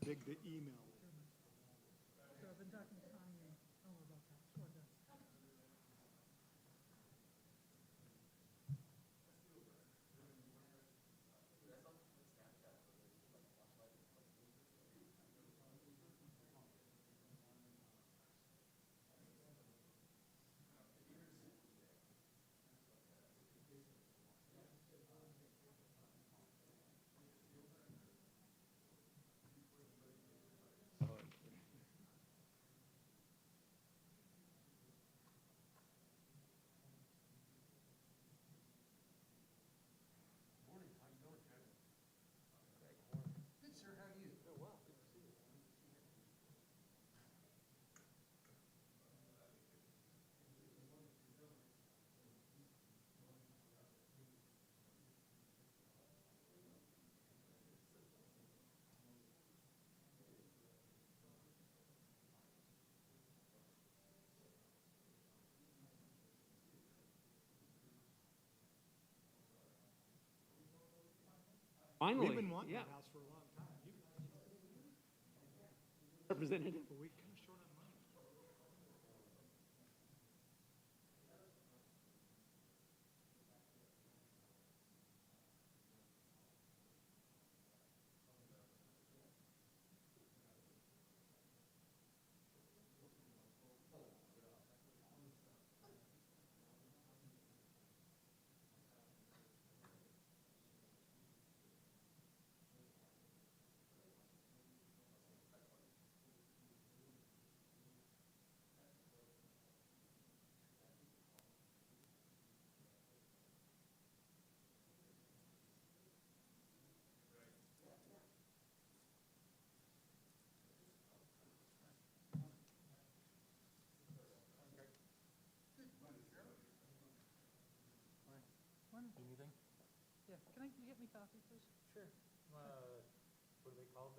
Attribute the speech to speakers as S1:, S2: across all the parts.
S1: Dig the email.
S2: So I've been talking to Tanya and Elmer about that. So
S3: Finally,
S1: We've been wanting
S3: yeah.
S1: that house for a long time.
S3: Representative.
S1: But we kind of short on money.
S4: Anything?
S2: yeah, can you get me coffee, please?
S4: Sure. What are they called?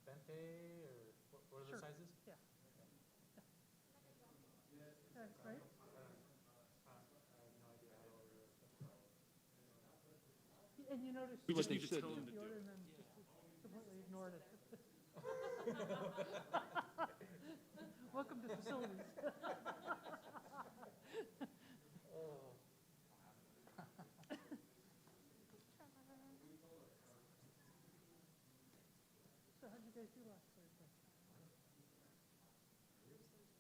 S4: Vente or what are
S2: Sure.
S4: the sizes?
S2: Yeah. Right?
S4: I have no idea how to order this stuff.
S2: And you notice
S3: We just
S2: you
S3: need to tell them to
S2: the
S3: do
S2: order
S3: it.
S2: and then just completely ignored it. Welcome to facilities. So how'd you guys do last Thursday?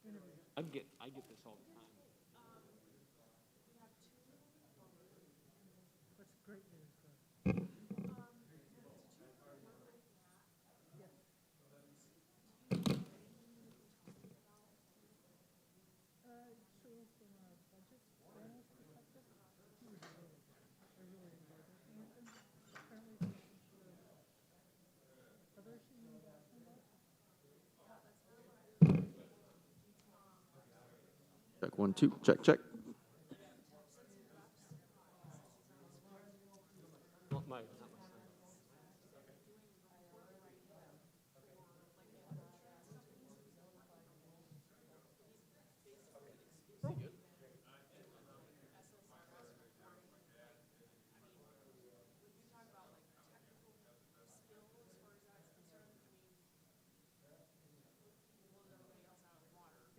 S2: Interview.
S3: I get this all the time.
S2: That's great news for us. Yes. So from a budget analyst perspective, he was really good. I really enjoyed working with him. Apparently there's some sort of other issue you need to ask him about.
S5: Check 1 2. Check check.
S3: Not my son.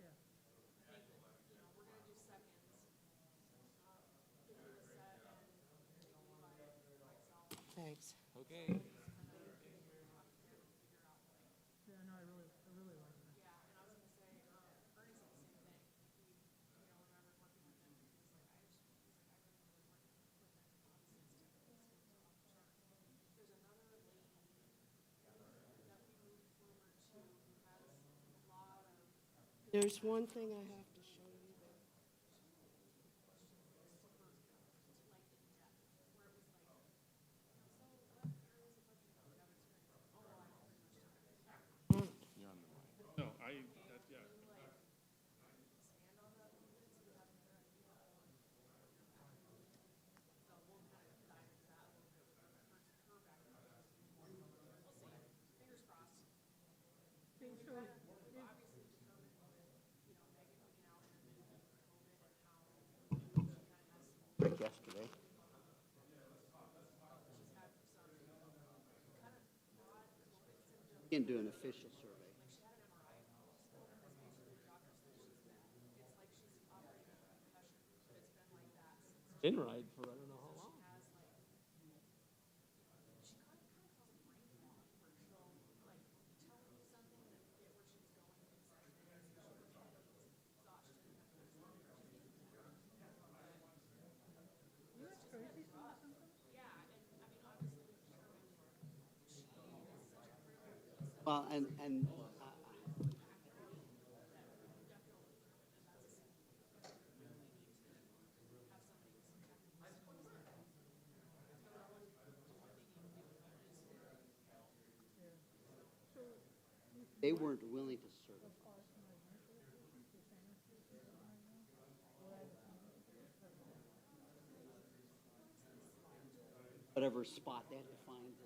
S2: Yeah.
S6: Thanks.
S3: Okay.
S2: Yeah, no, I really like that.
S6: There's one thing I have to show you there.
S1: No, yeah.
S2: Okay, so
S7: Can't do an official survey.
S3: Been right for I don't know how long.
S2: You have crazy symptoms?
S7: Well, and they weren't willing to certify. Whatever spot they had to find to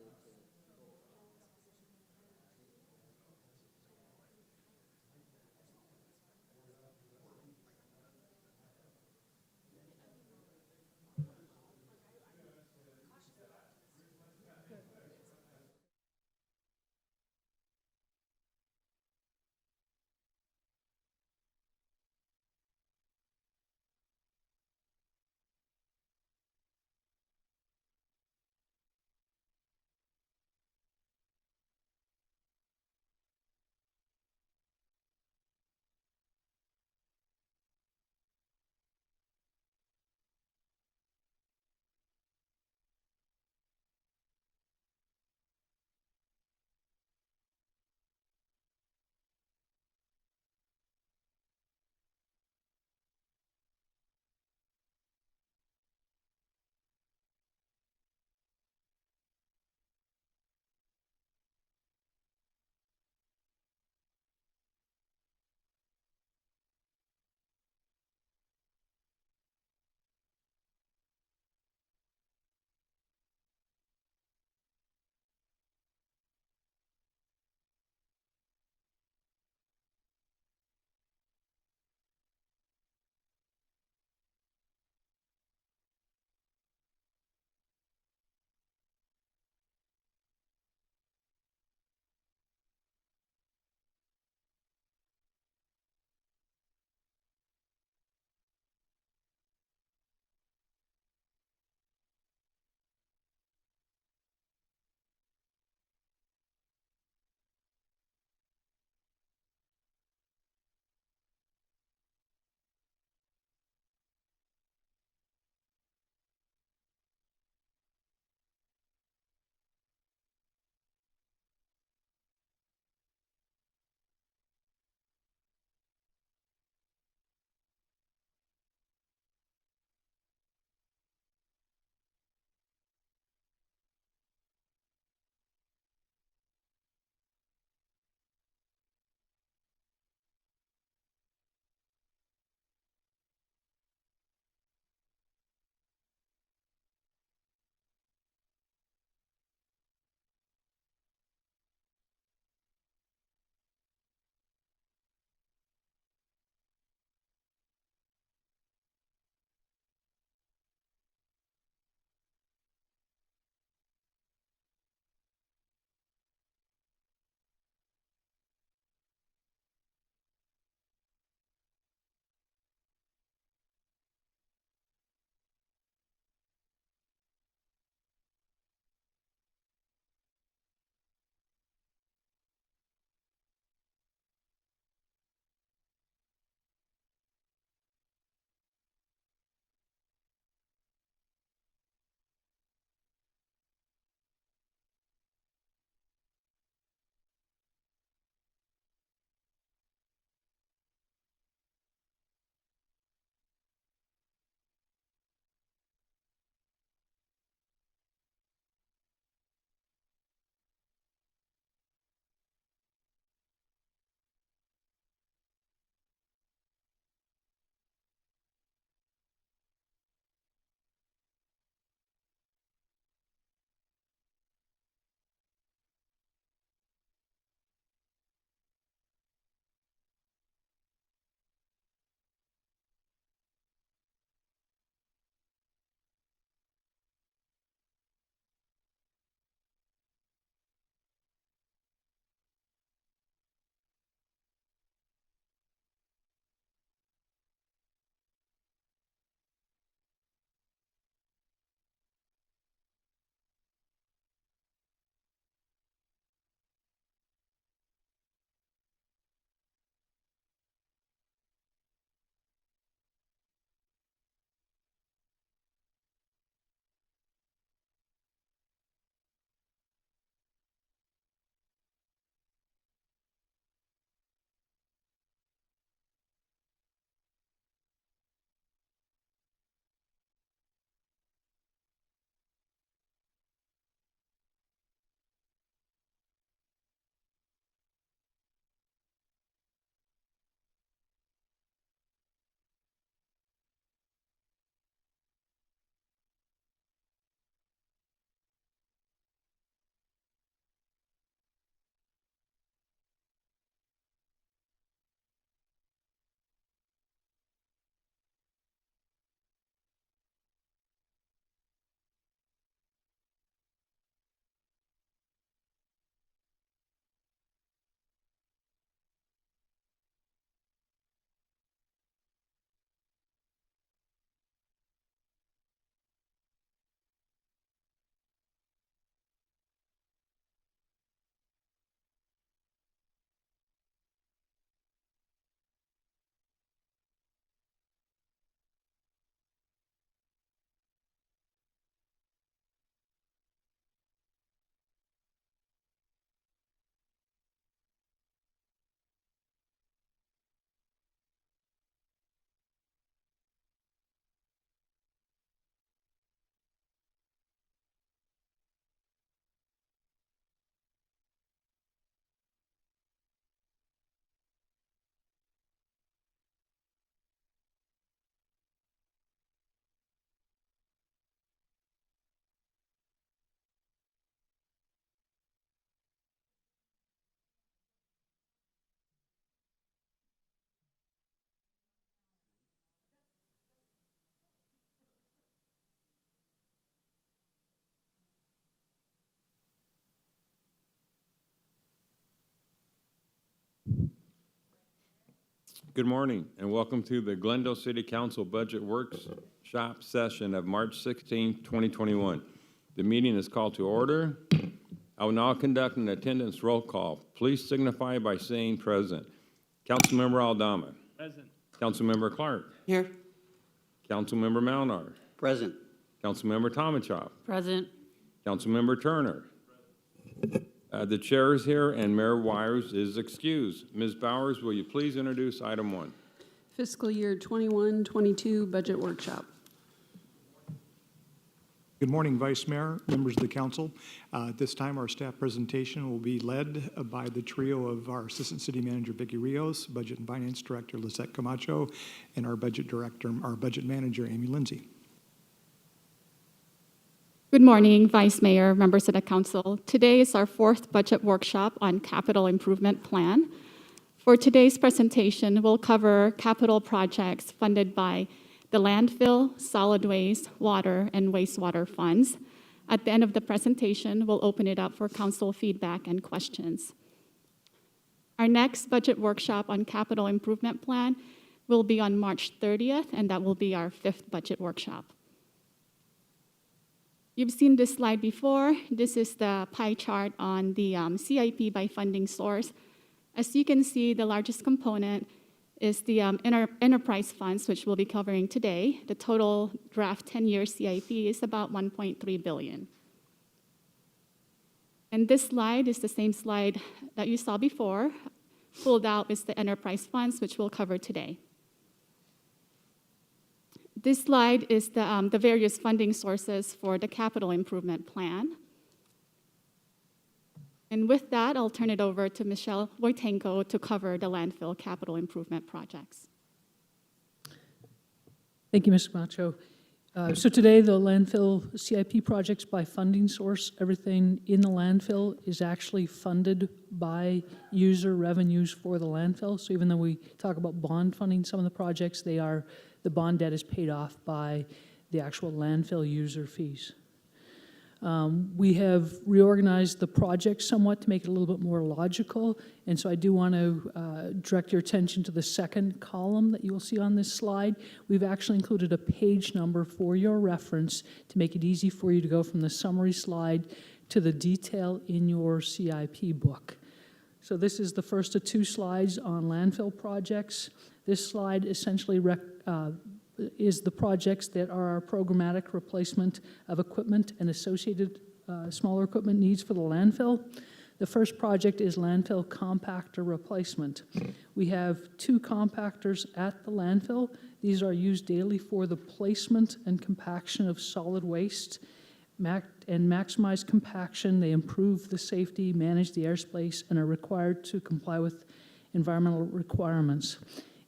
S8: Good morning, and welcome to the Glendale City Council Budget Workshop session of March 16, 2021. The meeting is called to order. I will now conduct an attendance roll call. Please signify by saying present. Councilmember Aldama.
S1: Present.
S8: Councilmember Clark.
S6: Here.
S8: Councilmember Malnar.
S7: Present.
S8: Councilmember Tomachoff.
S6: Present.
S8: Councilmember Turner. The chair is here, and Mayor Wires is excused. Ms. Bowers, will you please introduce item 1?
S9: Fiscal year 21-22 budget workshop.
S1: Good morning, Vice Mayor, members of the council. At this time, our staff presentation will be led by the trio of our Assistant City Manager, Vicki Rios, Budget and Finance Director, Lisette Camacho, and our Budget Manager, Amy Lindsay.
S10: Good morning, Vice Mayor, members of the council. Today is our 4th budget workshop on capital improvement plan. For today's presentation, we'll cover capital projects funded by the landfill, solid waste, water, and wastewater funds. At the end of the presentation, we'll open it up for council feedback and questions. Our next budget workshop on capital improvement plan will be on March 30th, and that will be our 5th budget workshop. You've seen this slide before. This is the pie chart on the CIP by funding source. As you can see, the largest component is the enterprise funds, which we'll be covering today. The total draft 10-year CIP is about $1.3 billion. And this slide is the same slide that you saw before. Pulled out is the enterprise funds, which we'll cover today. This slide is the various funding sources for the capital improvement plan. And with that, I'll turn it over to Michelle Wojtenko to cover the landfill capital improvement projects.
S9: Thank you, Ms. Camacho. So today, the landfill CIP projects by funding source, everything in the landfill is actually funded by user revenues for the landfill. So even though we talk about bond funding some of the projects, the bond debt is paid off by the actual landfill user fees. We have reorganized the project somewhat to make it a little bit more logical, and so I do want to direct your attention to the second column that you will see on this slide. We've actually included a page number for your reference to make it easy for you to go from the summary slide to the detail in your CIP book. So this is the first of 2 slides on landfill projects. This slide essentially is the projects that are our programmatic replacement of equipment and associated smaller equipment needs for the landfill. The first project is landfill compactor replacement. We have 2 compactors at the landfill. These are used daily for the placement and compaction of solid waste and maximize compaction. They improve the safety, manage the airspace, and are required to comply with environmental requirements.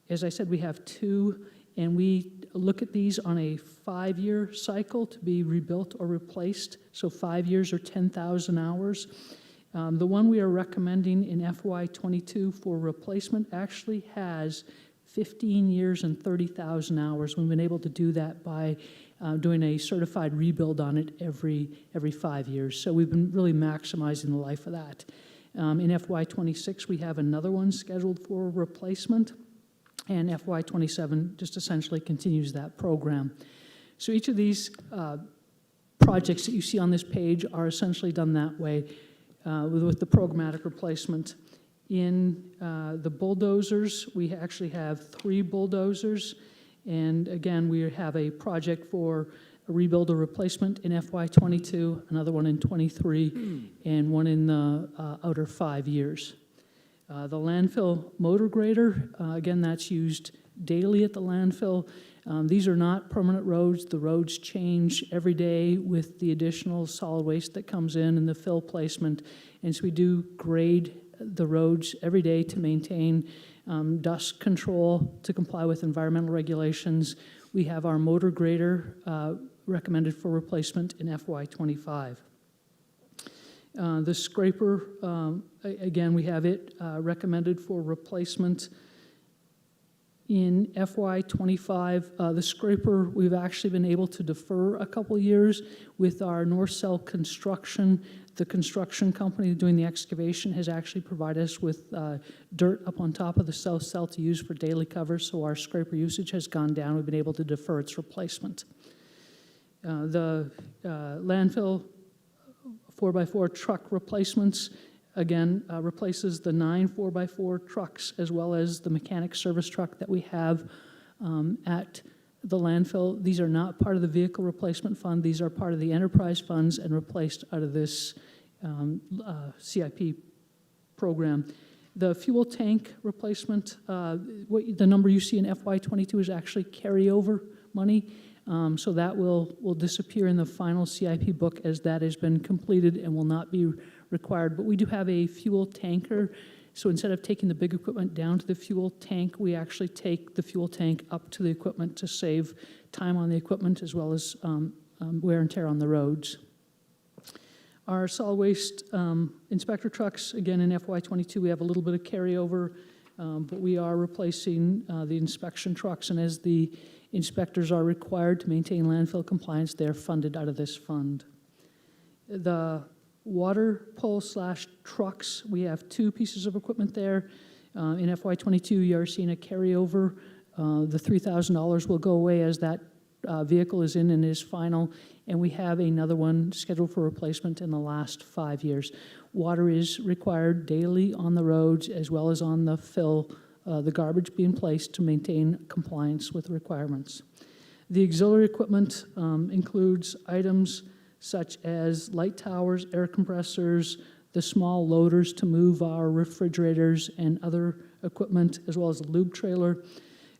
S9: As I said, we have 2, and we look at these on a 5-year cycle to be rebuilt or replaced, so 5 years or 10,000 hours. The one we are recommending in FY22 for replacement actually has 15 years and 30,000 hours. We've been able to do that by doing a certified rebuild on it every 5 years. So we've been really maximizing the life of that. In FY26, we have another one scheduled for replacement, and FY27 just essentially continues that program. So each of these projects that you see on this page are essentially done that way with the programmatic replacement. In the bulldozers, we actually have 3 bulldozers, and again, we have a project for a rebuild or replacement in FY22, another one in 23, and one in the outer 5 years. The landfill motor grader, again, that's used daily at the landfill. These are not permanent roads. The roads change every day with the additional solid waste that comes in and the fill placement. And so we do grade the roads every day to maintain dust control, to comply with environmental regulations. We have our motor grader recommended for replacement in FY25. The scraper, again, we have it recommended for replacement In FY '25, the scraper, we've actually been able to defer a couple years with our North Cell construction. The construction company doing the excavation has actually provided us with dirt up on top of the south cell to use for daily cover, so our scraper usage has gone down. We've been able to defer its replacement. The landfill 4x4 truck replacements, again, replaces the 9 4x4 trucks as well as the mechanic service truck that we have at the landfill. These are not part of the vehicle replacement fund. These are part of the enterprise funds and replaced out of this CIP program. The fuel tank replacement, the number you see in FY '22 is actually carryover money. So that will disappear in the final CIP book as that has been completed and will not be required. But we do have a fuel tanker. So instead of taking the big equipment down to the fuel tank, we actually take the fuel tank up to the equipment to save time on the equipment as well as wear and tear on the roads. Our solid waste inspector trucks, again in FY '22, we have a little bit of carryover, but we are replacing the inspection trucks, and as the inspectors are required to maintain landfill compliance, they're funded out of this fund. The water pole / trucks, we have 2 pieces of equipment there. In FY '22, you are seeing a carryover. The $3,000 will go away as that vehicle is in and is final, and we have another one scheduled for replacement in the last 5 years. Water is required daily on the roads as well as on the fill, the garbage being placed to maintain compliance with requirements. The auxiliary equipment includes items such as light towers, air compressors, the small loaders to move our refrigerators and other equipment, as well as the lube trailer.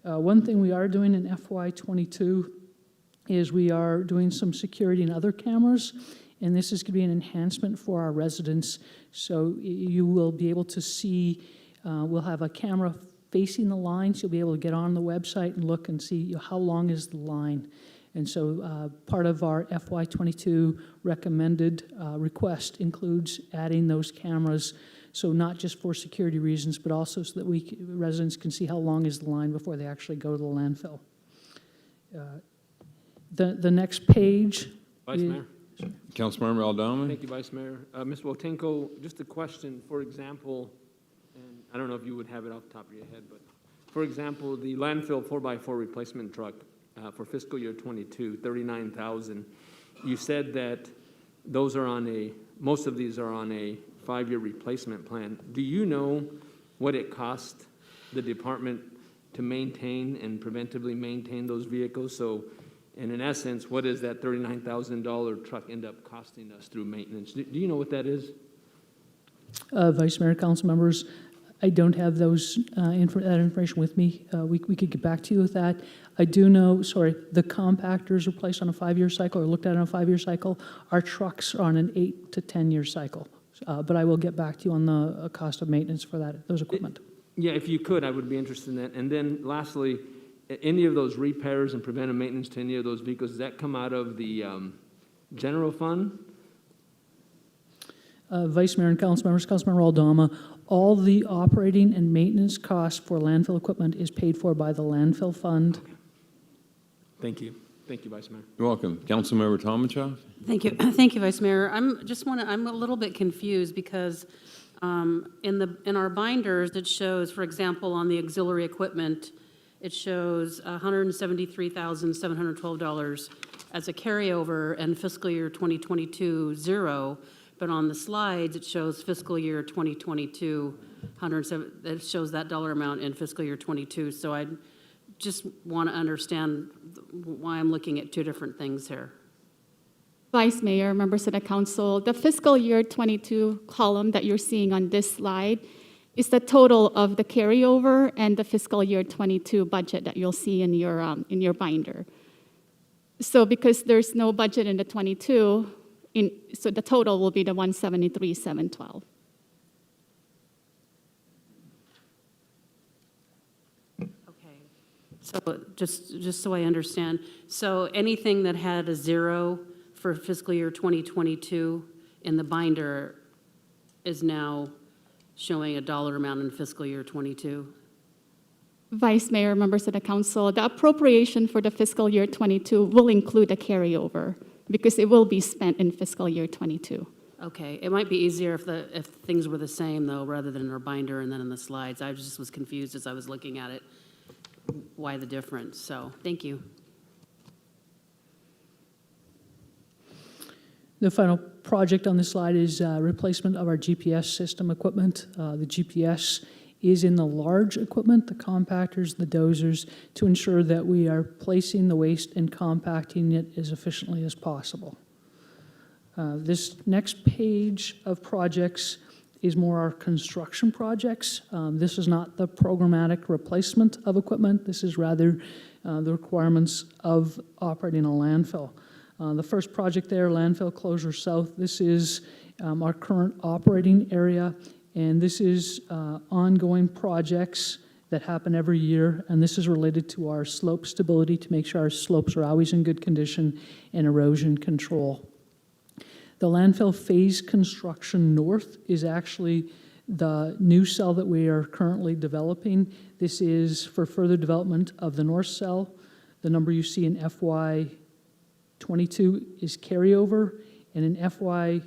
S9: One thing we are doing in FY '22 is we are doing some security and other cameras, and this is going to be an enhancement for our residents. So you will be able to see, we'll have a camera facing the line, so you'll be able to get on the website and look and see how long is the line. And so part of our FY '22 recommended request includes adding those cameras, so not just for security reasons, but also so that residents can see how long is the line before they actually go to the landfill. The next page.
S3: Vice Mayor.
S8: Councilmember Aldama?
S3: Thank you, Vice Mayor. Ms. Wotenko, just a question, for example, and I don't know if you would have it off the top of your head, but for example, the landfill 4x4 replacement truck for fiscal year '22, $39,000. You said that those are most of these are on a 5-year replacement plan. Do you know what it cost the department to maintain and preventively maintain those vehicles? So, and in essence, what does that $39,000 truck end up costing us through maintenance? Do you know what that is?
S9: Vice Mayor, council members, I don't have that information with me. We could get back to you with that. I do know, the compactors are placed on a 5-year cycle or looked at on a 5-year cycle. Our trucks are on an 8 to 10-year cycle. But I will get back to you on the cost of maintenance for those equipment.
S3: Yeah, if you could, I would be interested in that. And then lastly, any of those repairs and preventive maintenance to any of those vehicles, does that come out of the general fund?
S9: Vice Mayor and council members, Councilmember Aldama, all the operating and maintenance costs for landfill equipment is paid for by the landfill fund.
S3: Okay. Thank you. Thank you, Vice Mayor.
S8: You're welcome. Councilmember Tomachoff?
S11: Thank you. Thank you, Vice Mayor. I'm a little bit confused because in our binders, it shows, for example, on the auxiliary equipment, it shows $173,712 as a carryover and fiscal year 2022, 0. But on the slides, it shows fiscal year 2022, it shows that dollar amount in fiscal year 22. So I just want to understand why I'm looking at 2 different things here.
S10: Vice Mayor, members of the council, the fiscal year '22 column that you're seeing on this slide is the total of the carryover and the fiscal year '22 budget that you'll see in your binder. So because there's no budget in the '22, so the total will be the $173,712.
S11: Okay. So just so I understand, so anything that had a 0 for fiscal year 2022 in the binder is now showing a dollar amount in fiscal year '22?
S10: Vice Mayor, members of the council, the appropriation for the fiscal year 22 will include a carryover because it will be spent in fiscal year 22.
S11: Okay, it might be easier if things were the same, though, rather than in our binder and then in the slides. I just was confused as I was looking at it, why the difference, so, thank you.
S9: The final project on this slide is replacement of our GPS system equipment. The GPS is in the large equipment, the compactors, the dozers, to ensure that we are placing the waste and compacting it as efficiently as possible. This next page of projects is more our construction projects. This is not the programmatic replacement of equipment. This is rather the requirements of operating a landfill. The first project there, Landfill Closure South, this is our current operating area, and this is ongoing projects that happen every year, and this is related to our slope stability to make sure our slopes are always in good condition and erosion control. The landfill phase construction north is actually the new cell that we are currently developing. This is for further development of the north cell. The number you see in FY 22 is carryover, and in FY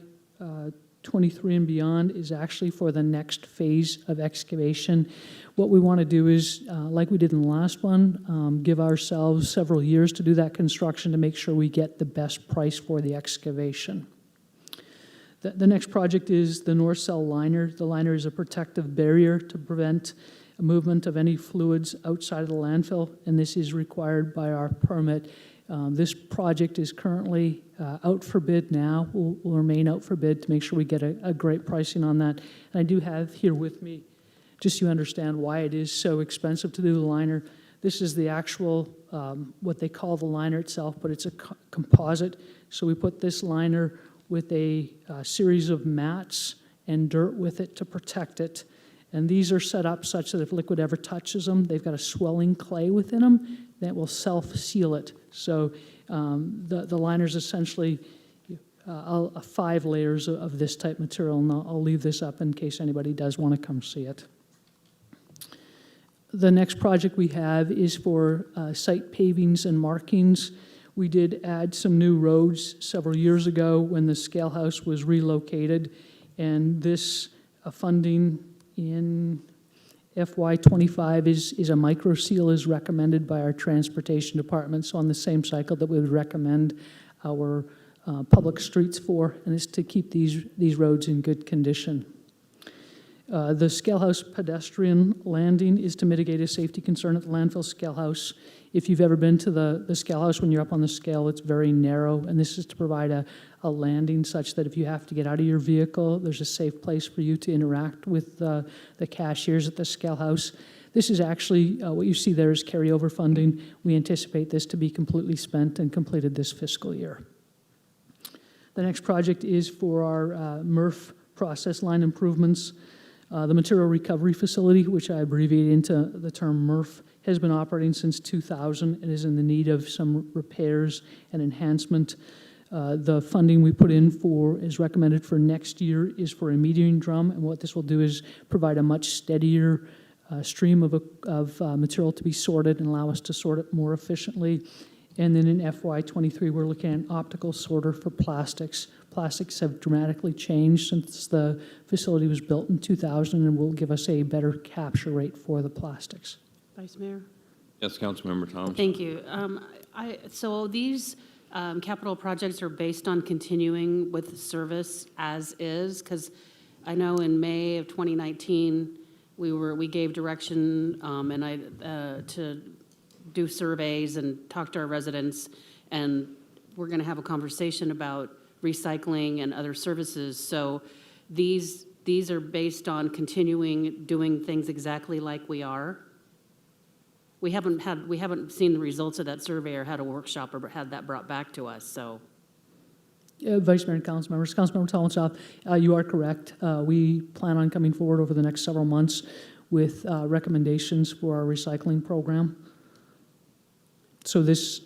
S9: 23 and beyond is actually for the next phase of excavation. What we want to do is, like we did in the last one, give ourselves several years to do that construction to make sure we get the best price for the excavation. The next project is the north cell liner. The liner is a protective barrier to prevent movement of any fluids outside of the landfill, and this is required by our permit. This project is currently out for bid now. Will remain out for bid to make sure we get a great pricing on that. And I do have here with me, just so you understand why it is so expensive to do the liner. This is the actual, what they call the liner itself, but it's a composite. So we put this liner with a series of mats and dirt with it to protect it. And these are set up such that if liquid ever touches them, they've got a swelling clay within them that will self-seal it. So the liner's essentially 5 layers of this type material, and I'll leave this up in case anybody does want to come see it. The next project we have is for site pavings and markings. We did add some new roads several years ago when the scale house was relocated, and this funding in FY 25 is a micro seal as recommended by our transportation department, so on the same cycle that we would recommend our public streets for, and is to keep these roads in good condition. The scale house pedestrian landing is to mitigate a safety concern at the landfill scale house. If you've ever been to the scale house, when you're up on the scale, it's very narrow, and this is to provide a landing such that if you have to get out of your vehicle, there's a safe place for you to interact with the cashiers at the scale house. This is actually, what you see there is carryover funding. We anticipate this to be completely spent and completed this fiscal year. The next project is for our MRF process line improvements. The material recovery facility, which I abbreviate into the term MRF, has been operating since 2000 and is in the need of some repairs and enhancement. The funding we put in for is recommended for next year is for a metering drum, and what this will do is provide a much steadier stream of material to be sorted and allow us to sort it more efficiently. And then in FY 23, we're looking at an optical sorter for plastics. Plastics have dramatically changed since the facility was built in 2000 and will give us a better capture rate for the plastics.
S11: Vice Mayor?
S8: Yes, Councilmember Thomas.
S11: Thank you. So these capital projects are based on continuing with service as is, because I know in May of 2019, we gave direction to do surveys and talk to our residents, and we're going to have a conversation about recycling and other services. So these are based on continuing doing things exactly like we are. We haven't seen the results of that survey or had a workshop or had that brought back to us. So,
S9: Vice Mayor and Council members, Councilmember Talentsoff, you are correct. We plan on coming forward over the next several months with recommendations for our recycling program. So this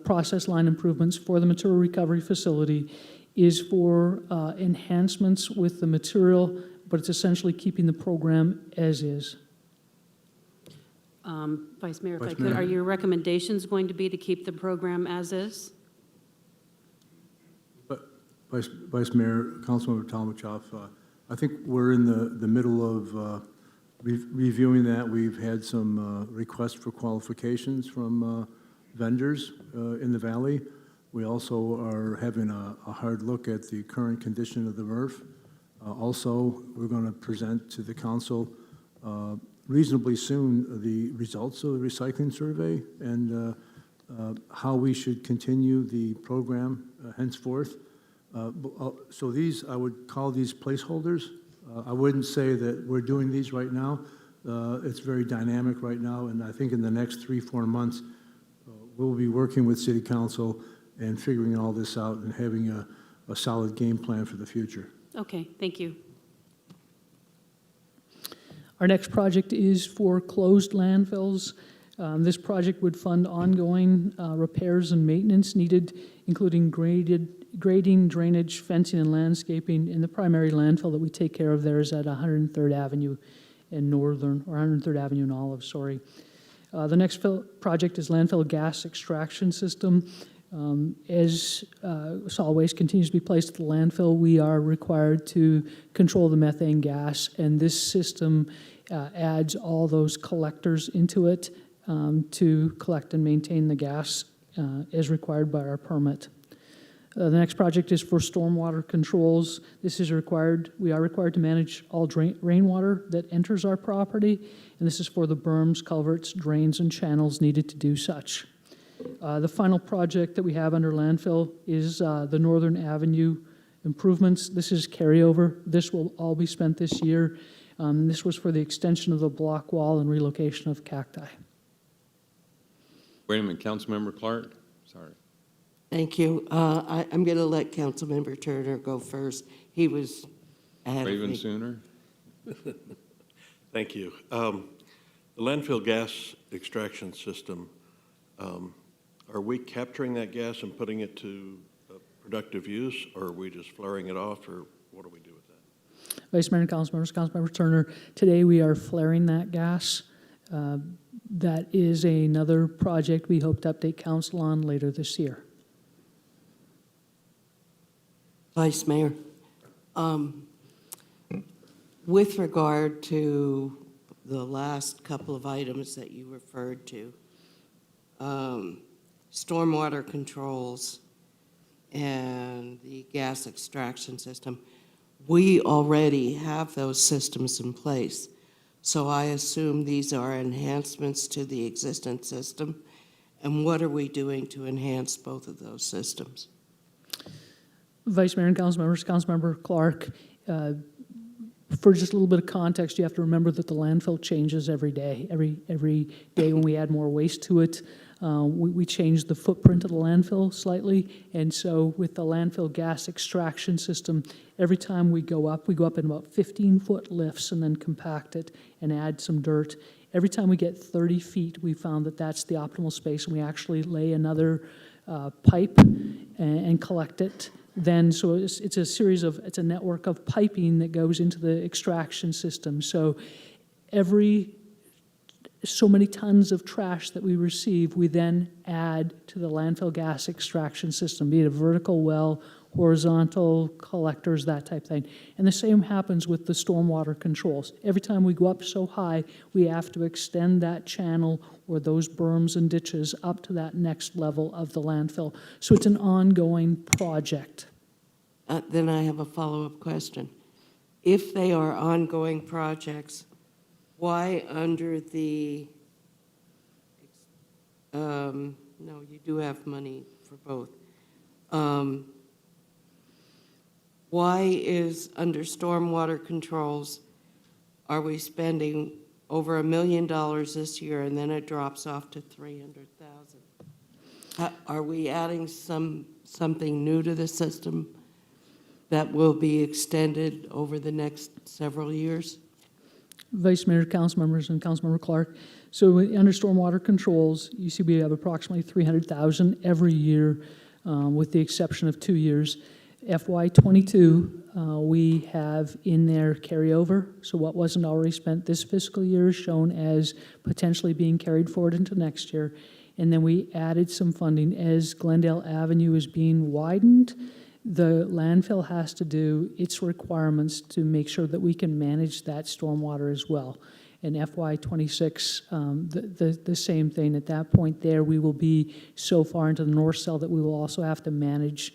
S9: process line improvements for the material recovery facility is for enhancements with the material, but it's essentially keeping the program as is.
S11: Vice Mayor, if I
S12: Vice
S11: could,
S12: Mayor.
S11: are your recommendations going to be to keep the program as is?
S12: Vice Mayor, Councilmember Talmachoff, I think we're in the middle of reviewing that. We've had some requests for qualifications from vendors in the valley. We also are having a hard look at the current condition of the MRF. Also, we're going to present to the council reasonably soon the results of the recycling survey and how we should continue the program henceforth. So these, I would call these placeholders. I wouldn't say that we're doing these right now. It's very dynamic right now, and I think in the next 3-4 months, we'll be working with City Council and figuring all this out and having a solid game plan for the future.
S11: Okay, thank you.
S9: Our next project is for closed landfills. This project would fund ongoing repairs and maintenance needed, including grading, drainage, fencing, and landscaping. And the primary landfill that we take care of there is at 103rd Avenue and 103rd Avenue and Olive, sorry. The next project is landfill gas extraction system. As solid waste continues to be placed at the landfill, we are required to control the methane gas, and this system adds all those collectors into it to collect and maintain the gas as required by our permit. The next project is for stormwater controls. This is required. We are required to manage all rainwater that enters our property, and this is for the berms, culverts, drains, and channels needed to do such. The final project that we have under landfill is the Northern Avenue improvements. This is carryover. This will all be spent this year. This was for the extension of the block wall and relocation of cacti.
S8: Wait a minute, Councilmember Clark? Sorry.
S6: Thank you. I'm going to let Councilmember Turner go first. He was ahead of
S8: Even
S6: me.
S8: sooner?
S13: Thank you. The landfill gas extraction system, are we capturing that gas and putting it to productive use, or are we just flaring it off, or what do we do with that?
S9: Vice Mayor and council members, Councilmember Turner, today we are flaring that gas. That is another project we hope to update council on later this year.
S6: Vice Mayor, with regard to the last couple of items that you referred to, stormwater controls and the gas extraction system, we already have those systems in place. So I assume these are enhancements to the existing system. And what are we doing to enhance both of those systems?
S9: Vice Mayor and council members, Councilmember Clark, for just a little bit of context, you have to remember that the landfill changes every day. Every day when we add more waste to it, we change the footprint of the landfill slightly. And so with the landfill gas extraction system, every time we go up in about 15-foot lifts and then compact it and add some dirt. Every time we get 30 feet, we found that that's the optimal space, and we actually lay another pipe and collect it. Then, so it's a network of piping that goes into the extraction system. So so many tons of trash that we receive, we then add to the landfill gas extraction system, be it a vertical well, horizontal collectors, that type of thing. And the same happens with the stormwater controls. Every time we go up so high, we have to extend that channel or those berms and ditches up to that next level of the landfill. So it's an ongoing project.
S6: Then I have a follow-up question. If they are ongoing projects, why under the, no, you do have money for both. Why is under stormwater controls, are we spending over $1 million this year and then it drops off to $300,000? Are we adding something new to the system that will be extended over the next several years?
S9: Vice Mayor, council members, and Councilmember Clark. So under stormwater controls, you see we have approximately $300,000 every year, with the exception of 2 years. FY '22, we have in there carryover, so what wasn't already spent this fiscal year is shown as potentially being carried forward into next year. And then we added some funding as Glendale Avenue is being widened. The landfill has to do its requirements to make sure that we can manage that stormwater as well. In FY '26, the same thing. At that point there, we will be so far into the north cell that we will also have to manage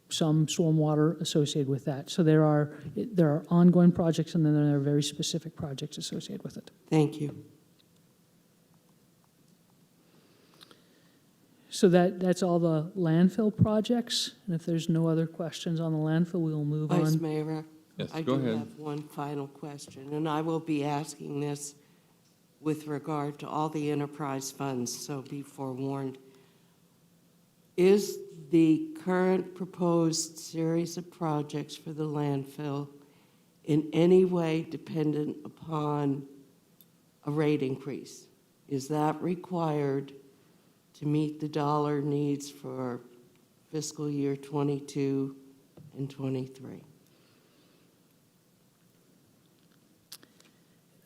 S9: some stormwater associated with that. So there are ongoing projects, and then there are very specific projects associated with it.
S6: Thank you.
S9: So that's all the landfill projects, and if there's no other questions on the landfill, we will move
S6: Vice
S9: on.
S6: Mayor,
S8: Yes,
S6: I
S8: go
S6: do
S8: ahead.
S6: have one final question, and I will be asking this with regard to all the enterprise funds, so be forewarned. Is the current proposed series of projects for the landfill in any way dependent upon a rate increase? Is that required to meet the dollar needs for fiscal year '22 and '23?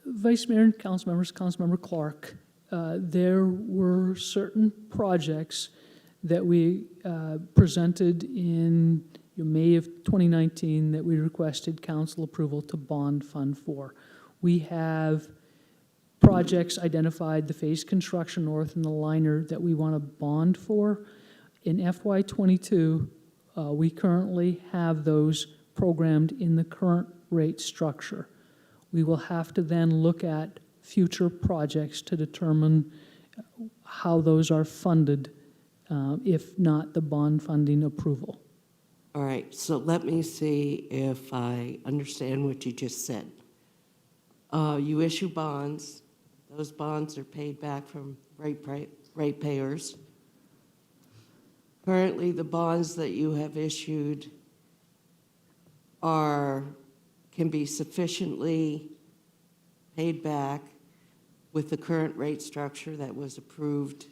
S9: Vice Mayor and council members, Councilmember Clark, there were certain projects that we presented in May of 2019 that we requested council approval to bond fund for. We have projects identified, the phase construction north and the liner, that we want to bond for. In FY '22, we currently have those programmed in the current rate structure. We will have to then look at future projects to determine how those are funded, if not the bond funding approval.
S6: All right, so let me see if I understand what you just said. You issue bonds. Those bonds are paid back from ratepayers. Currently, the bonds that you have issued can be sufficiently paid back with the current rate structure that was approved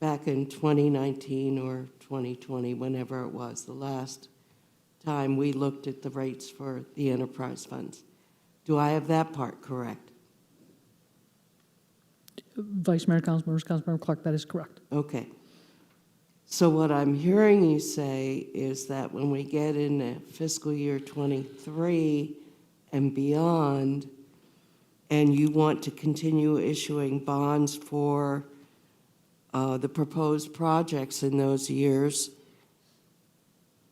S6: back in 2019 or 2020, whenever it was, the last time we looked at the rates for the enterprise funds. Do I have that part correct?
S9: Vice Mayor, Councilmembers, Councilmember Clark, that is correct.
S6: Okay. So what I'm hearing you say is that when we get into fiscal year '23 and beyond, and you want to continue issuing bonds for the proposed projects in those years,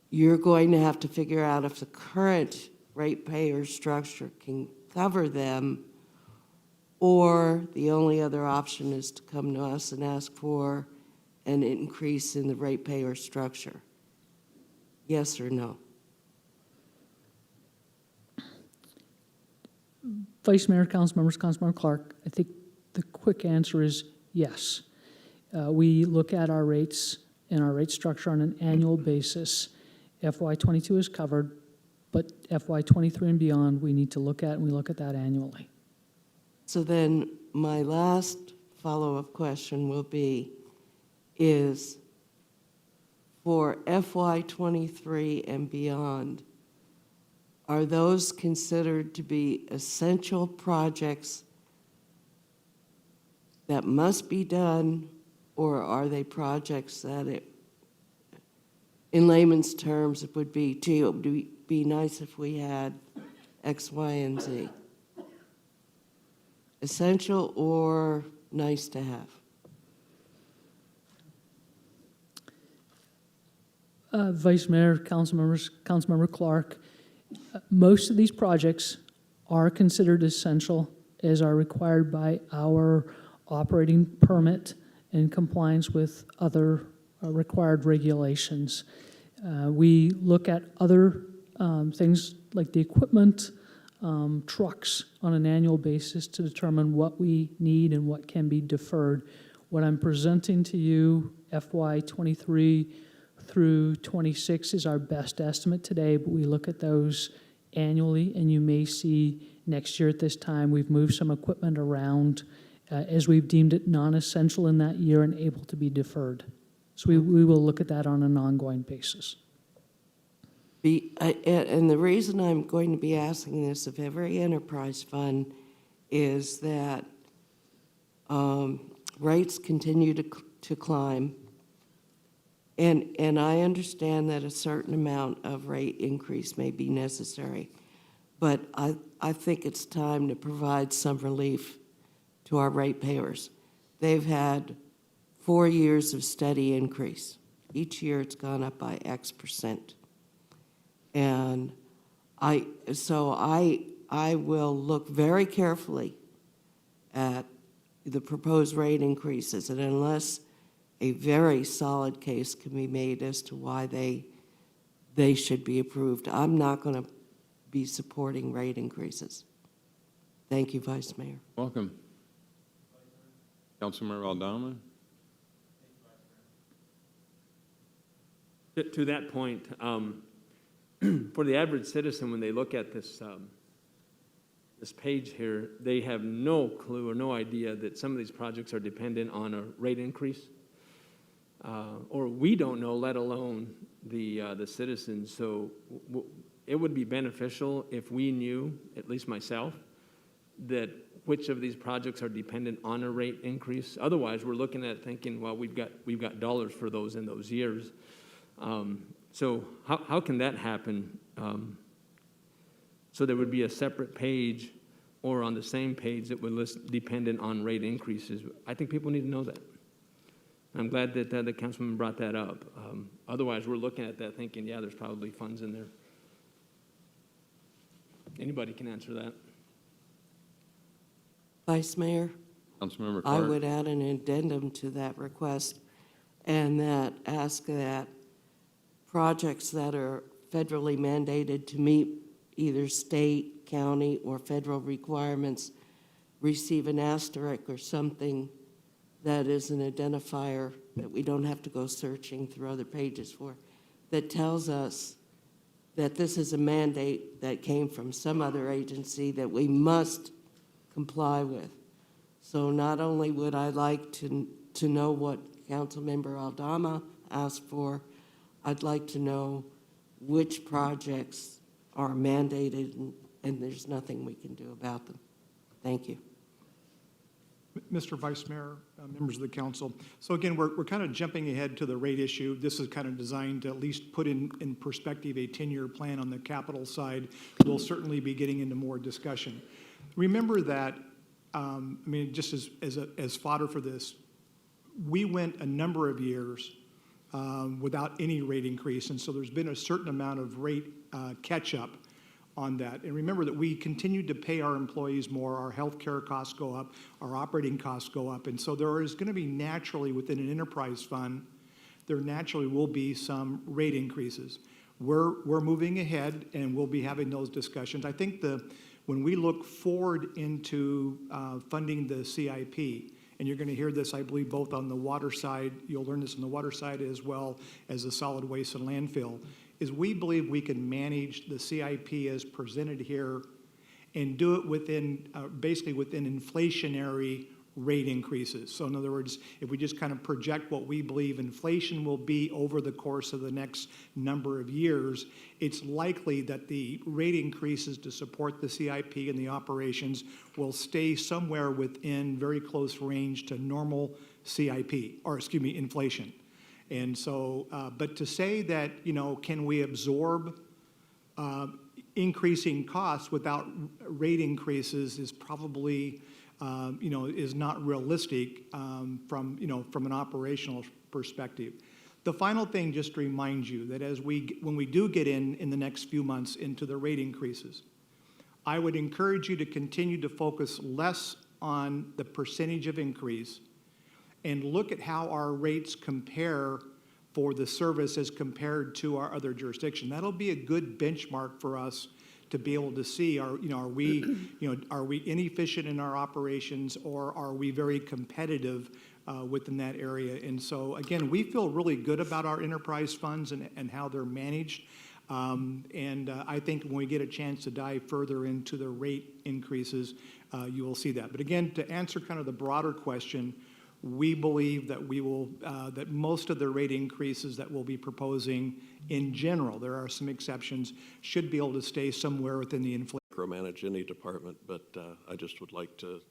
S6: you're going to have to figure out if the current ratepayer structure can cover them, or the only other option is to come to us and ask for an increase in the ratepayer structure. Yes or no?
S9: Vice Mayor, Councilmembers, Councilmember Clark, I think the quick answer is yes. We look at our rates and our rate structure on an annual basis. FY '22 is covered, but FY '23 and beyond, we need to look at, and we look at that annually.
S6: So then my last follow-up question will be, is for FY '23 and beyond, are those considered to be essential projects that must be done, or are they projects that in layman's terms, it would be, gee, it would be nice if we had X, Y, and Z? Essential or nice to have?
S9: Vice Mayor, Councilmembers, Councilmember Clark, most of these projects are considered essential as are required by our operating permit in compliance with other required regulations. We look at other things like the equipment, trucks on an annual basis to determine what we need and what can be deferred. What I'm presenting to you, FY '23 through '26, is our best estimate today, but we look at those annually, and you may see next year at this time we've moved some equipment around as we've deemed it non-essential in that year and able to be deferred. So we will look at that on an ongoing basis.
S6: And the reason I'm going to be asking this of every enterprise fund is that rates continue to climb. And I understand that a certain amount of rate increase may be necessary, but I think it's time to provide some relief to our ratepayers. They've had 4 years of steady increase. Each year it's gone up by X%. And I will look very carefully at the proposed rate increases, and unless a very solid case can be made as to why they should be approved, I'm not going to be supporting rate increases. Thank you, Vice Mayor.
S8: Welcome. Councilmember Aldama?
S3: To that point, for the average citizen, when they look at this, this page here, they have no clue or no idea that some of these projects are dependent on a rate increase. Or we don't know, let alone the citizens. So it would be beneficial if we knew, at least myself, that which of these projects are dependent on a rate increase. Otherwise, we're looking at thinking, well, we've got dollars for those in those years. So how can that happen? So there would be a separate page or on the same page that would list dependent on rate increases. I think people need to know that. I'm glad that the councilman brought that up. Otherwise, we're looking at that thinking, yeah, there's probably funds in there. Anybody can answer that.
S6: Vice Mayor?
S8: Councilmember
S6: I
S8: Clark?
S6: would add an addendum to that request and ask that projects that are federally mandated to meet either state, county, or federal requirements receive an asterisk or something that is an identifier that we don't have to go searching through other pages for, that tells us that this is a mandate that came from some other agency that we must comply with. So not only would I like to know what Councilmember Aldama asked for, I'd like to know which projects are mandated and there's nothing we can do about them. Thank you.
S1: Mr. Vice Mayor, members of the council. So again, we're kind of jumping ahead to the rate issue. This is kind of designed to at least put in perspective a 10-year plan on the capital side. We'll certainly be getting into more discussion. Remember that, I mean, just as fodder for this, we went a number of years without any rate increase, and so there's been a certain amount of rate catch-up on that. And remember that we continue to pay our employees more, our health care costs go up, our operating costs go up, and so there is going to be naturally within an enterprise fund, there naturally will be some rate increases. We're moving ahead and we'll be having those discussions. I think when we look forward into funding the CIP, and you're going to hear this, I believe, both on the water side, you'll learn this on the water side as well as the solid waste and landfill, is we believe we can manage the CIP as presented here and do it within, basically within inflationary rate increases. So in other words, if we just kind of project what we believe inflation will be over the course of the next number of years, it's likely that the rate increases to support the CIP and the operations will stay somewhere within very close range to normal CIP, or excuse me, inflation. And so, but to say that, you know, can we absorb increasing costs without rate increases is probably, you know, is not realistic from, you know, from an operational perspective. The final thing, just to remind you that when we do get in the next few months into the rate increases, I would encourage you to continue to focus less on the percentage of increase and look at how our rates compare for the service as compared to our other jurisdiction. That'll be a good benchmark for us to be able to see, are we inefficient in our operations, or are we very competitive within that area? And so again, we feel really good about our enterprise funds and how they're managed. I think when we get a chance to dive further into the rate increases, you will see that. But again, to answer kind of the broader question, We believe that we will, that most of the rate increases that we'll be proposing in general, there are some exceptions, should be able to stay somewhere within the inflation.
S13: Micromanage any department, but I just would like to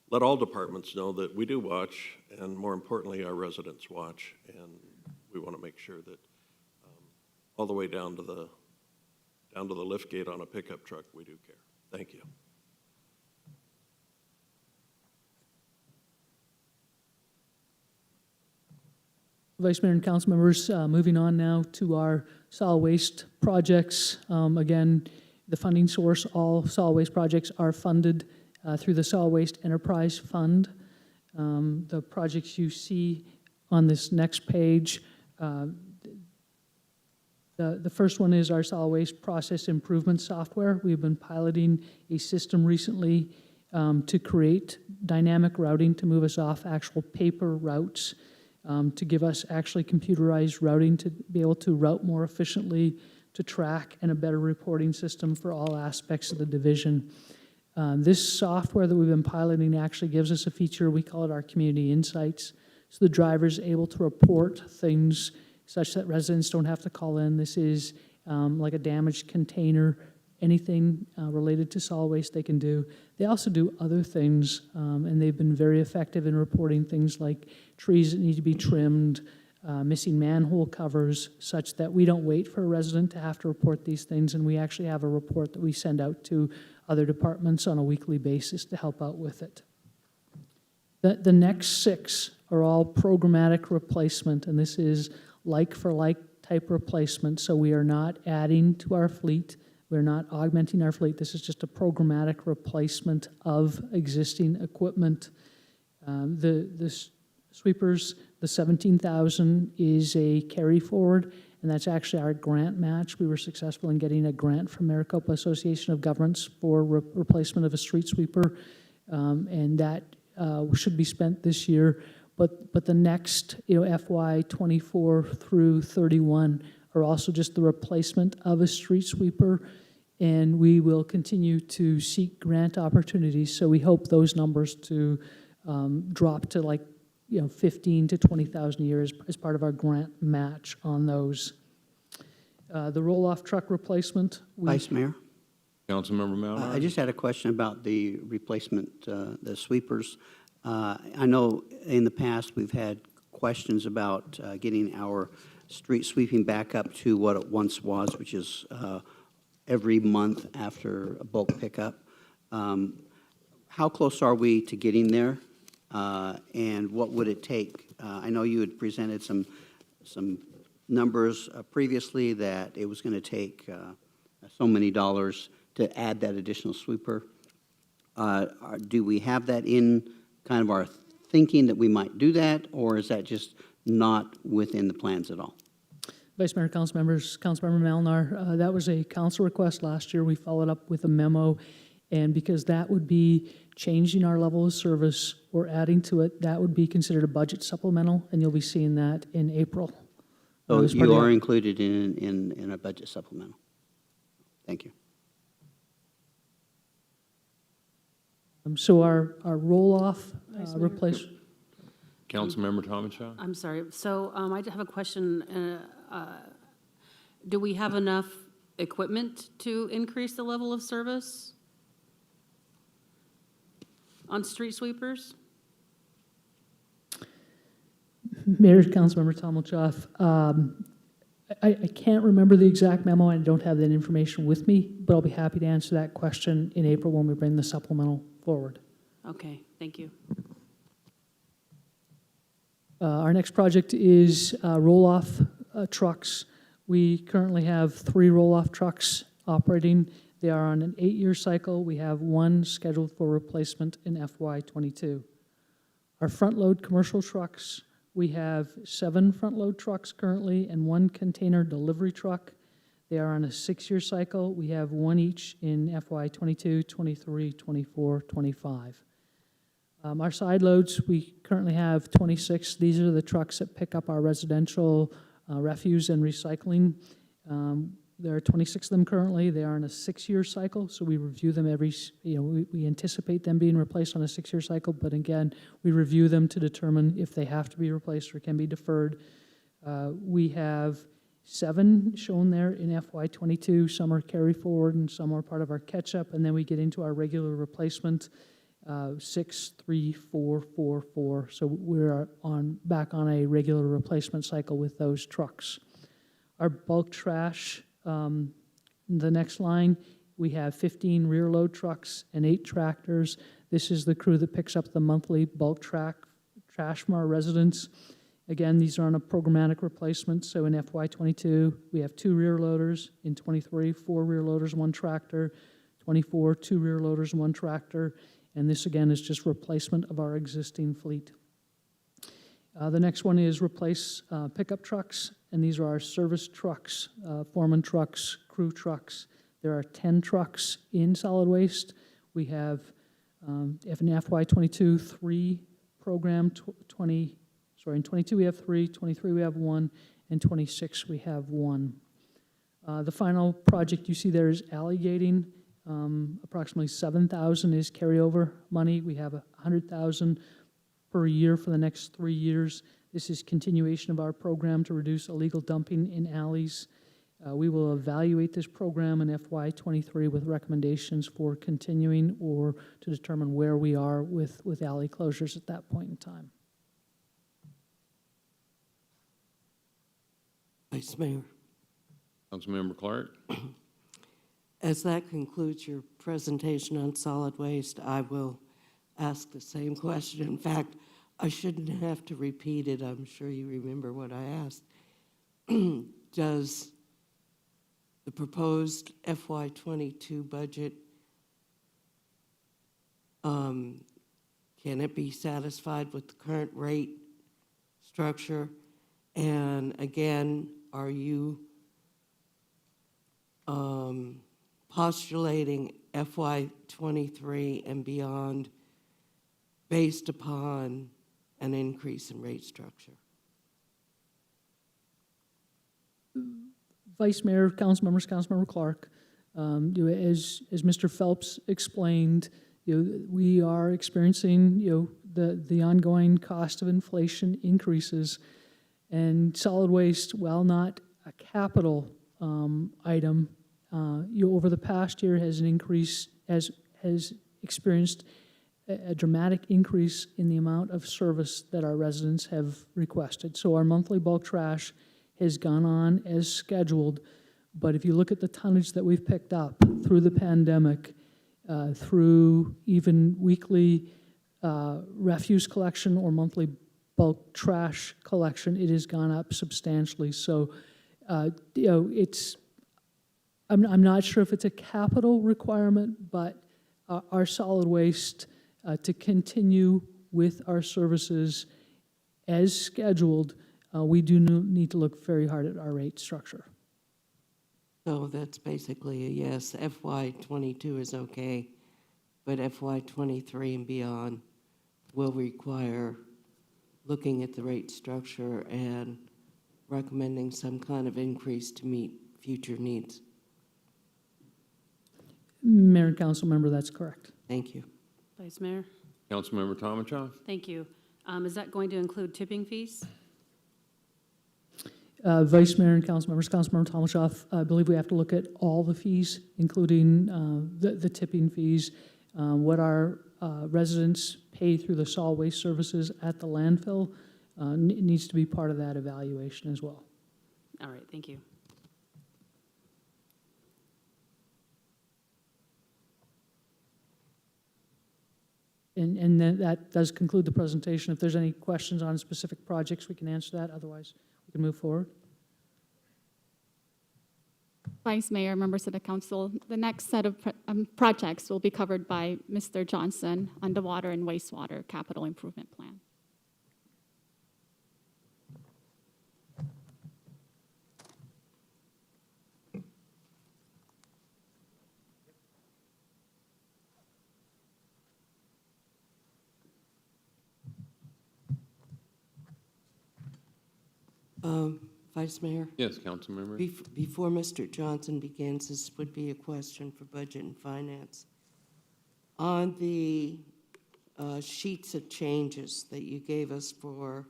S13: let all departments know that we do watch, and more importantly, our residents watch, and we want to make sure that all the way down to the lift gate on a pickup truck, we do care. Thank you.
S9: Vice Mayor and council members, moving on now to our solid waste projects. Again, the funding source, all solid waste projects are funded through the Solid Waste Enterprise Fund. The projects you see on this next page, the first one is our solid waste process improvement software. We've been piloting a system recently to create dynamic routing to move us off actual paper routes, to give us actually computerized routing to be able to route more efficiently, to track, and a better reporting system for all aspects of the division. This software that we've been piloting actually gives us a feature, we call it our community insights. So the driver is able to report things such that residents don't have to call in. This is like a damaged container, anything related to solid waste they can do. They also do other things, and they've been very effective in reporting things like trees that need to be trimmed, missing manhole covers, such that we don't wait for a resident to have to report these things, and we actually have a report that we send out to other departments on a weekly basis to help out with it. The next 6 are all programmatic replacement, and this is like-for-like type replacement, so we are not adding to our fleet. We're not augmenting our fleet. This is just a programmatic replacement of existing equipment. The sweepers, the 17,000 is a carry forward, and that's actually our grant match. We were successful in getting a grant from Maricopa Association of Governments for replacement of a street sweeper, and that should be spent this year. But the next, FY 24 through 31 are also just the replacement of a street sweeper, and we will continue to seek grant opportunities. So we hope those numbers to drop to 15 to 20,000 a year as part of our grant match on those. The roll-off truck replacement.
S7: Vice Mayor?
S8: Councilmember Malnar?
S7: I just had a question about the replacement, the sweepers. I know in the past we've had questions about getting our street sweeping back up to what it once was, which is every month after a bulk pickup. How close are we to getting there? And what would it take? I know you had presented some numbers previously that it was going to take so many dollars to add that additional sweeper. Do we have that in kind of our thinking that we might do that, or is that just not within the plans at all?
S9: Vice Mayor, council members, Councilmember Malnar, that was a council request last year. We followed up with a memo, and because that would be changing our level of service or adding to it, that would be considered a budget supplemental, and you'll be seeing that in April.
S7: So you are included in a budget supplemental. Thank you.
S9: So our roll-off replace.
S8: Councilmember Tomachaw?
S11: I'm sorry. So I have a question. Do we have enough equipment to increase the level of service on street sweepers?
S9: Mayor, Councilmember Tomachaw, I can't remember the exact memo. I don't have that information with me, but I'll be happy to answer that question in April when we bring the supplemental forward.
S11: Okay, thank you.
S9: Our next project is roll-off trucks. We currently have 3 roll-off trucks operating. They are on an 8-year cycle. We have 1 scheduled for replacement in FY22. Our front-load commercial trucks, we have 7 front-load trucks currently and 1 container delivery truck. They are on a 6-year cycle. We have 1 each in FY22, 23, 24, 25. Our side loads, we currently have 26. These are the trucks that pick up our residential refuse and recycling. There are 26 of them currently. They are in a 6-year cycle, so we review them we anticipate them being replaced on a 6-year cycle, but again, we review them to determine if they have to be replaced or can be deferred. We have 7 shown there in FY '22. Some are carry forward and some are part of our catch-up, and then we get into our regular replacement, 6, 3, 4, 4, 4. So we're back on a regular replacement cycle with those trucks. Our bulk trash, the next line, we have 15 rear load trucks and 8 tractors. This is the crew that picks up the monthly bulk trash from our residents. Again, these are on a programmatic replacement, so in FY '22, we have 2 rear loaders. In '23, 4 rear loaders, 1 tractor. '24, 2 rear loaders, 1 tractor. And this, again, is just replacement of our existing fleet. The next one is replace pickup trucks, and these are our service trucks, foreman trucks, crew trucks. There are 10 trucks in solid waste. We have, in FY '22, 3 program, in '22 we have 3, '23 we have 1, and '26 we have 1. The final project you see there is alley gating. Approximately $7,000 is carryover money. We have $100,000 per year for the next 3 years. This is continuation of our program to reduce illegal dumping in alleys. We will evaluate this program in FY '23 with recommendations for continuing or to determine where we are with alley closures at that point in time.
S6: Vice Mayor,
S8: Councilmember Clark.
S6: as that concludes your presentation on solid waste, I will ask the same question. In fact, I shouldn't have to repeat it. I'm sure you remember what I asked. Does the proposed FY '22 budget, can it be satisfied with the current rate structure? And again, are you postulating FY '23 and beyond based upon an increase in rate structure?
S9: Vice Mayor, council members, Councilmember Clark, as Mr. Phelps explained, we are experiencing the ongoing cost of inflation increases, and solid waste, while not a capital item, over the past year has experienced a dramatic increase in the amount of service that our residents have requested. So our monthly bulk trash has gone on as scheduled, but if you look at the tonnage that we've picked up through the pandemic, through even weekly refuse collection or monthly bulk trash collection, it has gone up substantially. So, I'm not sure if it's a capital requirement, but our solid waste to continue with our services as scheduled, we do need to look very hard at our rate structure.
S6: So that's basically a yes. FY '22 is okay, but FY '23 and beyond will require looking at the rate structure and recommending some kind of increase to meet future needs.
S9: Mayor and council member, that's correct.
S6: Thank you.
S11: Vice Mayor?
S8: Councilmember Tomachoff.
S11: Thank you. Is that going to include tipping fees?
S9: Vice Mayor and council members, Councilmember Tomashoff, I believe we have to look at all the fees, including the tipping fees, what our residents pay through the solid waste services at the landfill. It needs to be part of that evaluation as well.
S11: All right, thank you.
S9: And then that does conclude the presentation. If there's any questions on specific projects, we can answer that. Otherwise, we can move forward.
S10: Vice Mayor, members of the council, the next set of projects will be covered by Mr. Johnson on the water and wastewater capital improvement plan.
S6: Vice Mayor,
S8: Yes, council member.
S6: before Mr. Johnson begins, this would be a question for Budget and Finance. On the sheets of changes that you gave us for,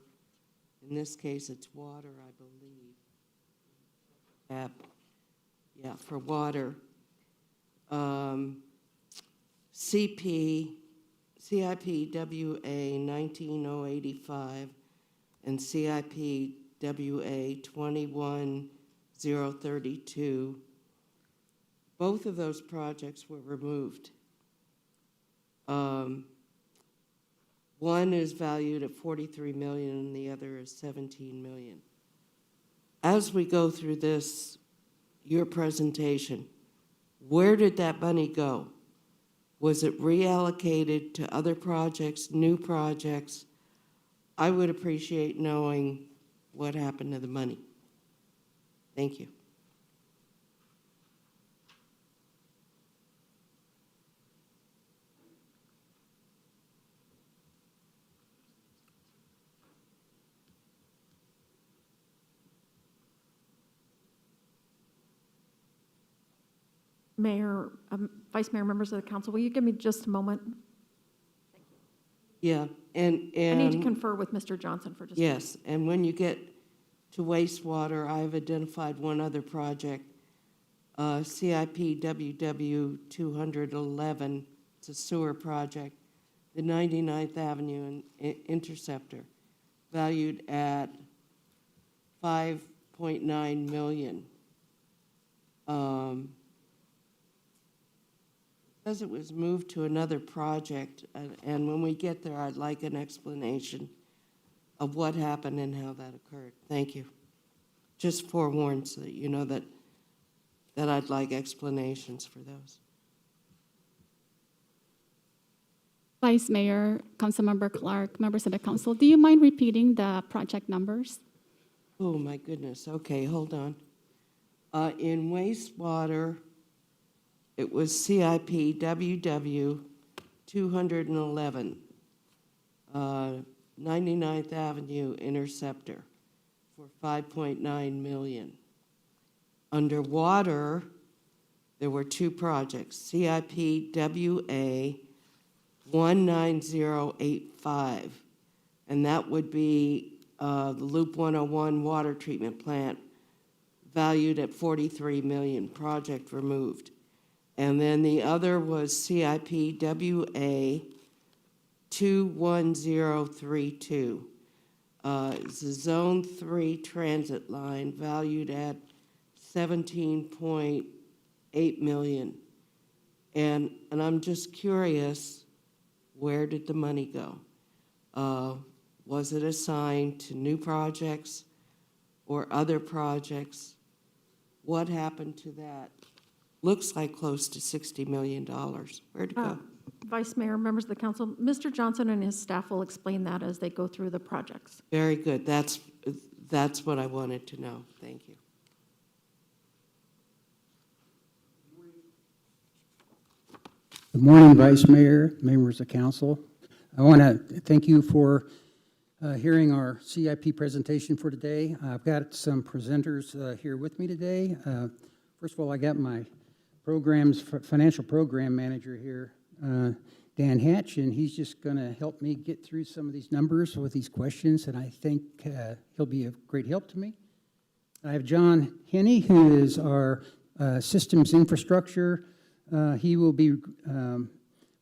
S6: in this case, it's water, I believe. Yeah, for water. CIP WA 19085 and CIP WA 21032. Both of those projects were removed. One is valued at 43 million and the other is 17 million. As we go through this, your presentation, where did that money go? Was it reallocated to other projects, new projects? I would appreciate knowing what happened to the money. Thank you.
S2: Mayor, Vice Mayor, members of the council, will you give me just a moment?
S6: Yeah, and
S2: I need to confer with Mr. Johnson for just a moment.
S6: yes, and when you get to wastewater, I've identified one other project, CIP WW 211, it's a sewer project, the 99th Avenue Interceptor, valued at 5.9 million. Says it was moved to another project, and when we get there, I'd like an explanation of what happened and how that occurred. Thank you. Just forewarned so that you know that I'd like explanations for those.
S10: Vice Mayor, Councilmember Clark, members of the council, do you mind repeating the project numbers?
S6: Oh, my goodness. Okay, hold on. In wastewater, it was CIP WW 211, 99th Avenue Interceptor for 5.9 million. Underwater, there were two projects, CIP WA 19085, and that would be the Loop 101 water treatment plant, valued at 43 million, project removed. And then the other was CIP WA 21032. It's a Zone 3 transit line valued at 17.8 million. And I'm just curious, where did the money go? Was it assigned to new projects or other projects? What happened to that? Looks like close to $60 million. Where'd it go?
S2: Vice Mayor, members of the council, Mr. Johnson and his staff will explain that as they go through the projects.
S6: Very good. That's what I wanted to know. Thank you.
S14: Good morning, Vice Mayor, members of council. I want to thank you for hearing our CIP presentation for today. I've got some presenters here with me today. First of all, I got my financial program manager here, Dan Hatch, and he's just going to help me get through some of these numbers with these questions, and I think he'll be a great help to me. I have John Henney, who is our systems infrastructure. He will be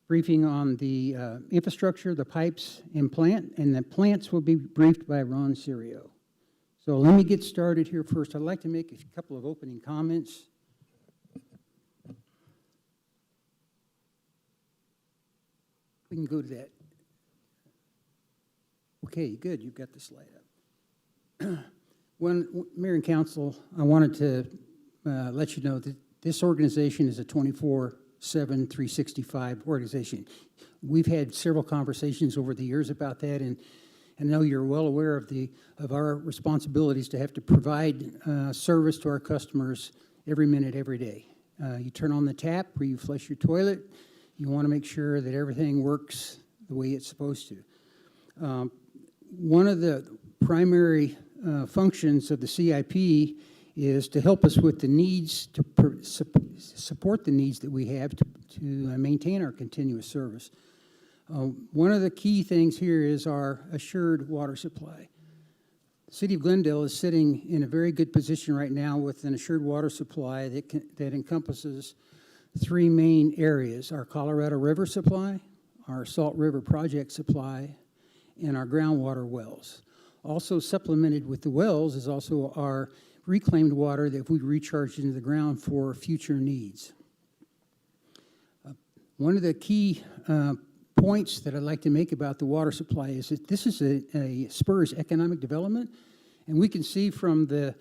S14: briefing on the infrastructure, the pipes, and plant, and the plants will be briefed by Ron Serio. So let me get started here first. I'd like to make a couple of opening comments. We can go to that. Okay, good, you've got the slide up. Mayor and Council, I wanted to let you know that this organization is a 24/7, 365 organization. We've had several conversations over the years about that, and I know you're well aware of our responsibilities to have to provide service to our customers every minute, every day. You turn on the tap or you flush your toilet, you want to make sure that everything works the way it's supposed to. One of the primary functions of the CIP is to help us with the needs, to support the needs that we have to maintain our continuous service. One of the key things here is our assured water supply. The City of Glendale is sitting in a very good position right now with an assured water supply that encompasses 3 main areas: our Colorado River supply, our Salt River Project supply, and our groundwater wells. Also supplemented with the wells is also our reclaimed water that we recharge into the ground for future needs. One of the key points that I'd like to make about the water supply is that this is a spurs economic development, and we can see from the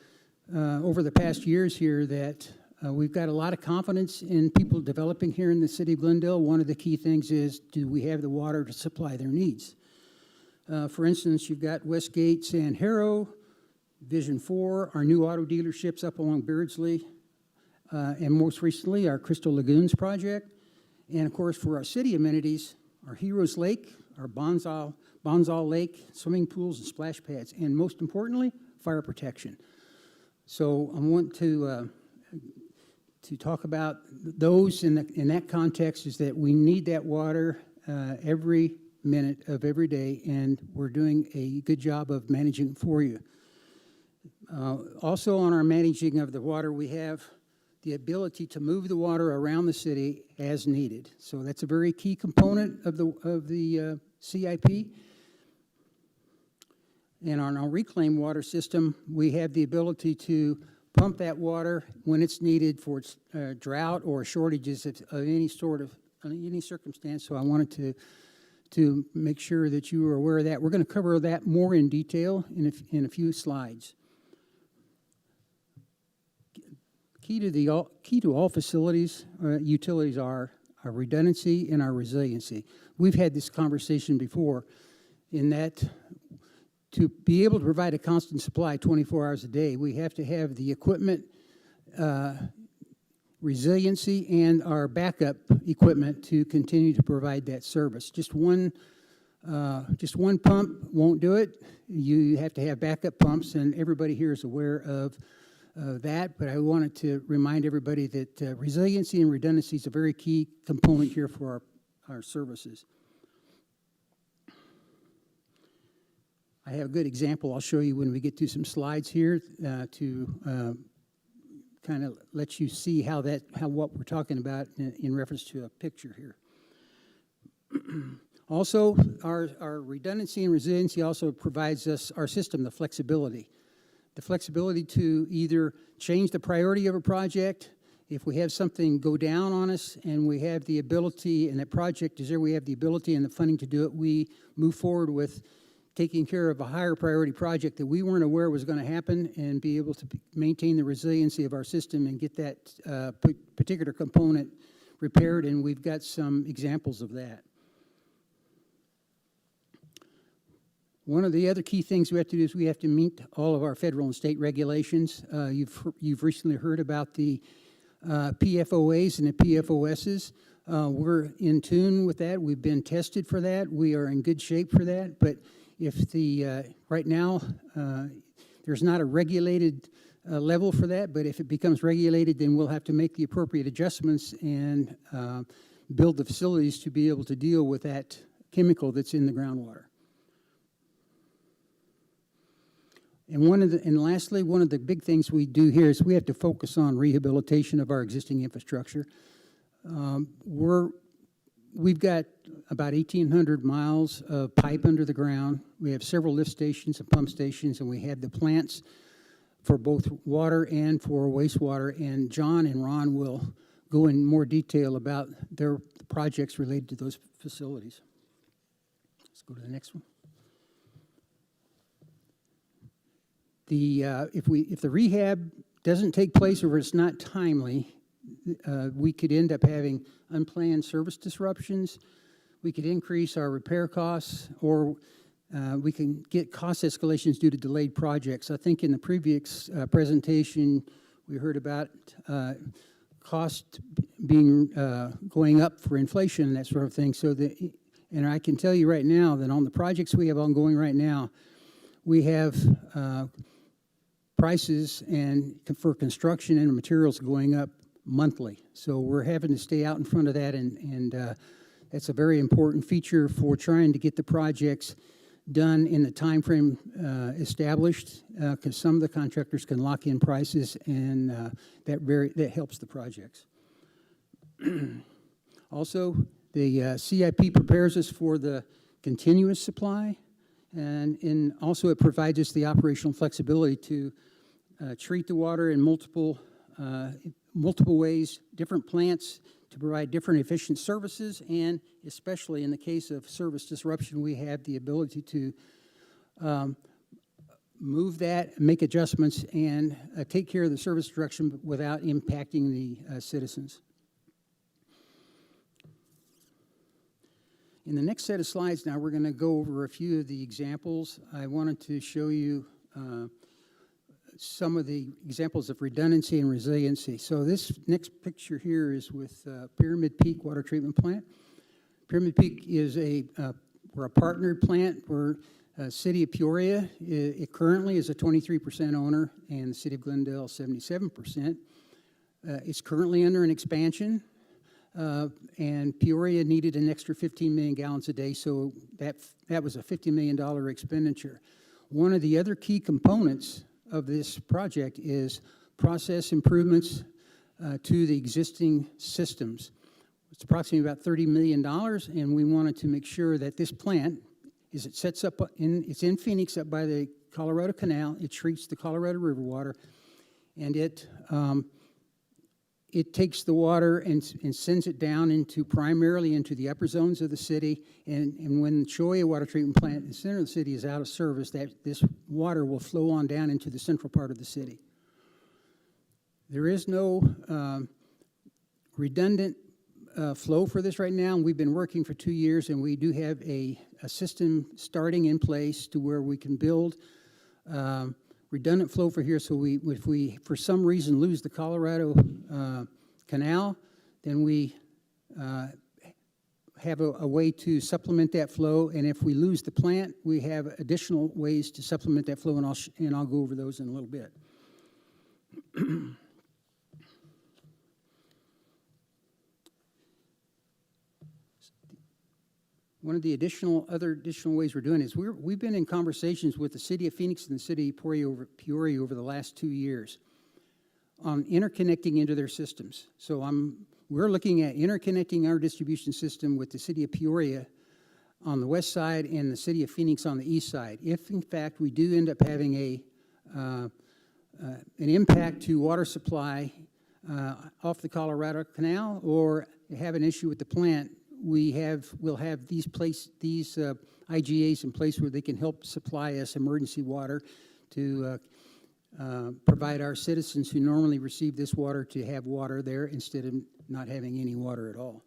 S14: over the past years here that we've got a lot of confidence in people developing here in the City of Glendale. One of the key things is, do we have the water to supply their needs? For instance, you've got Westgate, San Jero, Vision 4, our new auto dealerships up along Beardsley, and most recently, our Crystal Lagoons project. And of course, for our city amenities, our Heroes Lake, our Bonsall Lake, swimming pools and splash pads, and most importantly, fire protection. So I want to talk about those in that context, is that we need that water every minute of every day, and we're doing a good job of managing it for you. Also on our managing of the water, we have the ability to move the water around the city as needed. So that's a very key component of the CIP. And on our reclaimed water system, we have the ability to pump that water when it's needed for drought or shortages of any circumstance. So I wanted to make sure that you are aware of that. We're going to cover that more in detail in a few slides. Key to all facilities, utilities are our redundancy and our resiliency. We've had this conversation before, in that to be able to provide a constant supply 24 hours a day, we have to have the equipment, resiliency, and our backup equipment to continue to provide that service. Just one pump won't do it. You have to have backup pumps, and everybody here is aware of that, but I wanted to remind everybody that resiliency and redundancy is a very key component here for our services. I have a good example I'll show you when we get to some slides here to kind of let you see how what we're talking about in reference to a picture here. Also, our redundancy and resiliency also provides us, our system, the flexibility. The flexibility to either change the priority of a project. If we have something go down on us and we have the ability, and that project is there, we have the ability and the funding to do it, we move forward with taking care of a higher priority project that we weren't aware was going to happen, and be able to maintain the resiliency of our system and get that particular component repaired, and we've got some examples of that. One of the other key things we have to do is we have to meet all of our federal and state regulations. You've recently heard about the PFOAs and the PFOSs. We're in tune with that. We've been tested for that. We are in good shape for that. But if right now, there's not a regulated level for that, but if it becomes regulated, then we'll have to make the appropriate adjustments and build the facilities to be able to deal with that chemical that's in the groundwater. And lastly, one of the big things we do here is we have to focus on rehabilitation of our existing infrastructure. We've got about 1,800 miles of pipe under the ground. We have several lift stations and pump stations, and we have the plants for both water and for wastewater. And John and Ron will go in more detail about their projects related to those facilities. Let's go to the next one. If the rehab doesn't take place or it's not timely, we could end up having unplanned service disruptions. We could increase our repair costs, or we can get cost escalations due to delayed projects. I think in the previous presentation, we heard about cost being going up for inflation and that sort of thing. And I can tell you right now that on the projects we have ongoing right now, we have prices for construction and materials going up monthly. So we're having to stay out in front of that, and that's a very important feature for trying to get the projects done in the time frame established, because some of the contractors can lock in prices, and that helps the projects. Also, the CIP prepares us for the continuous supply, and also it provides us the operational flexibility to treat the water in multiple ways, different plants, to provide different efficient services, and especially in the case of service disruption, we have the ability to move that, make adjustments, and take care of the service disruption without impacting the citizens. In the next set of slides now, we're going to go over a few of the examples. I wanted to show you some of the examples of redundancy and resiliency. So this next picture here is with Pyramid Peak Water Treatment Plant. Pyramid Peak is we're a partnered plant. We're City of Peoria. It currently is a 23% owner, and the City of Glendale 77%. It's currently under an expansion, and Peoria needed an extra 15 million gallons a day, so that was a $50 million expenditure. One of the other key components of this project is process improvements to the existing systems. It's approximately about $30 million, and we wanted to make sure that this plant, it's in Phoenix up by the Colorado Canal. It treats the Colorado River water, and it takes the water and sends it down primarily into the upper zones of the city. And when Cholla Water Treatment Plant in the center of the city is out of service, this water will flow on down into the central part of the city. There is no redundant flow for this right now. We've been working for 2 years, and we do have a system starting in place to where we can build redundant flow for here, so if we for some reason lose the Colorado Canal, then we have a way to supplement that flow, and if we lose the plant, we have additional ways to supplement that flow, and I'll go over those in a little bit. One of the other additional ways we're doing is we've been in conversations with the City of Phoenix and the City of Peoria over the last 2 years on interconnecting into their systems. So we're looking at interconnecting our distribution system with the City of Peoria on the west side and the City of Phoenix on the east side. If, in fact, we do end up having an impact to water supply off the Colorado Canal or have an issue with the plant, we'll have these IGAs in place where they can help supply us emergency water to provide our citizens who normally receive this water to have water there instead of not having any water at all.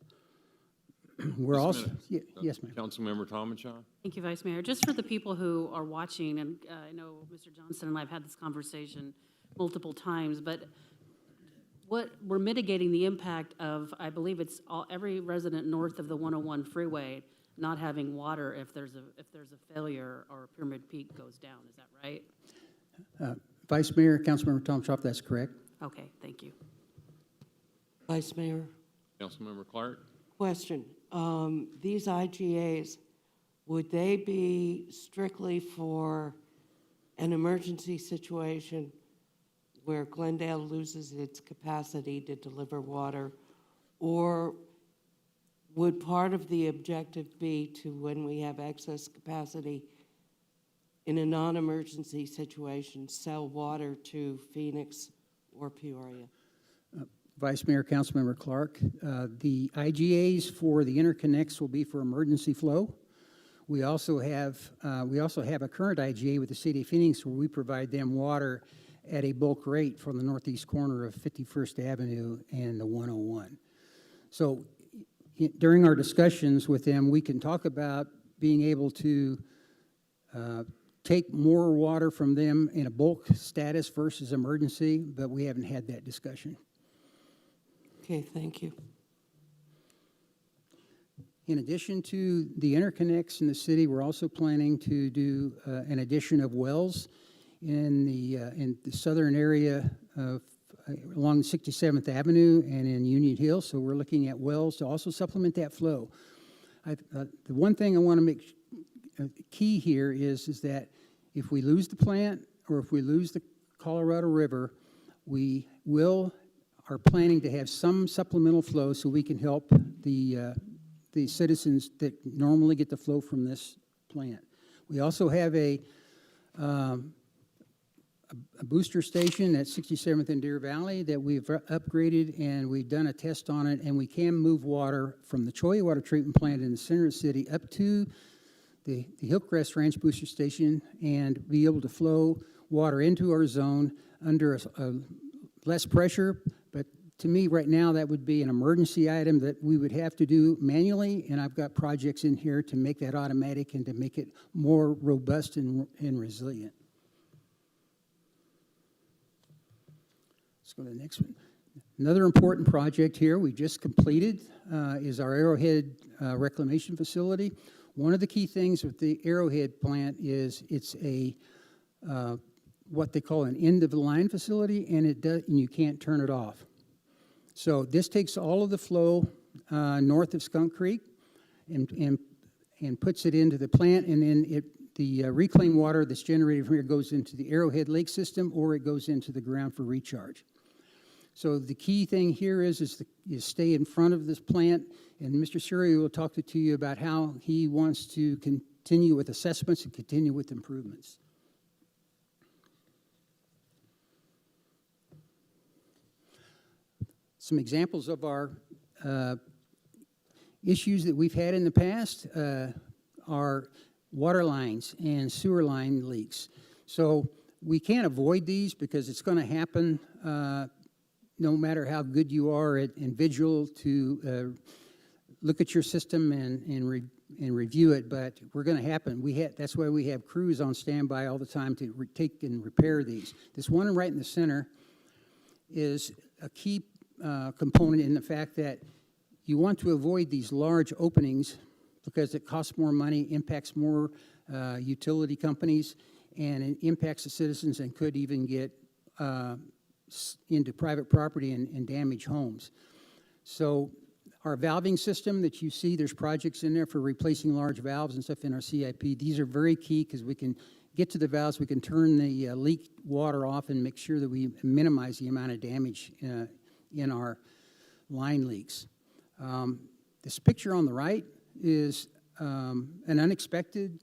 S14: We're also, yes, ma'am.
S8: Councilmember Tomachaw.
S11: Thank you, Vice Mayor. Just for the people who are watching, and I know Mr. Johnson and I have had this conversation multiple times, but we're mitigating the impact of, I believe it's every resident north of the 101 freeway not having water if there's a failure or Pyramid Peak goes down. Is that right?
S14: Vice Mayor, Councilmember Tomachaw, that's correct.
S11: Okay, thank you.
S6: Vice Mayor,
S8: Councilmember Clark.
S6: question. These IGAs, would they be strictly for an emergency situation where Glendale loses its capacity to deliver water, or would part of the objective be to, when we have excess capacity in a non-emergency situation, sell water to Phoenix or Peoria?
S14: Vice Mayor, Councilmember Clark, the IGAs for the interconnects will be for emergency flow. We also have a current IGA with the City of Phoenix where we provide them water at a bulk rate from the northeast corner of 51st Avenue and the 101. So during our discussions with them, we can talk about being able to take more water from them in a bulk status versus emergency, but we haven't had that discussion.
S6: Okay, thank you.
S14: In addition to the interconnects in the city, we're also planning to do an addition of wells in the southern area of along 67th Avenue and in Union Hill. So we're looking at wells to also supplement that flow. The one thing I want to make key here is that if we lose the plant or if we lose the Colorado River, we are planning to have some supplemental flow so we can help the citizens that normally get the flow from this plant. We also have a booster station at 67th and Deer Valley that we've upgraded, and we've done a test on it, and we can move water from the Cholla water treatment plant in the center of the city up to the Hillcrest Ranch booster station and be able to flow water into our zone under a less pressure. But to me, right now, that would be an emergency item that we would have to do manually, and I've got projects in here to make that automatic and to make it more robust and resilient. Let's go to the next one. Another important project here we just completed is our Arrowhead reclamation facility. One of the key things with the Arrowhead plant is it's a what they call an end-of-the-line facility, and you can't turn it off. So this takes all of the flow north of Skunk Creek and puts it into the plant, and then the reclaimed water that's generated from here goes into the Arrowhead Lake system, or it goes into the ground for recharge. So the key thing here is stay in front of this plant, and Mr. Suri will talk to you about how he wants to continue with assessments and continue with improvements. Some examples of our issues that we've had in the past are water lines and sewer line leaks. So we can't avoid these because it's going to happen no matter how good you are at visual to look at your system and review it, but we're going to happen. That's why we have crews on standby all the time to take and repair these. This one right in the center is a key component in the fact that you want to avoid these large openings because it costs more money, impacts more utility companies, and it impacts the citizens and could even get into private property and damage homes. So our valving system that you see, there's projects in there for replacing large valves and stuff in our CIP. These are very key because we can get to the valves, we can turn the leak water off and make sure that we minimize the amount of damage in our line leaks. This picture on the right is an unexpected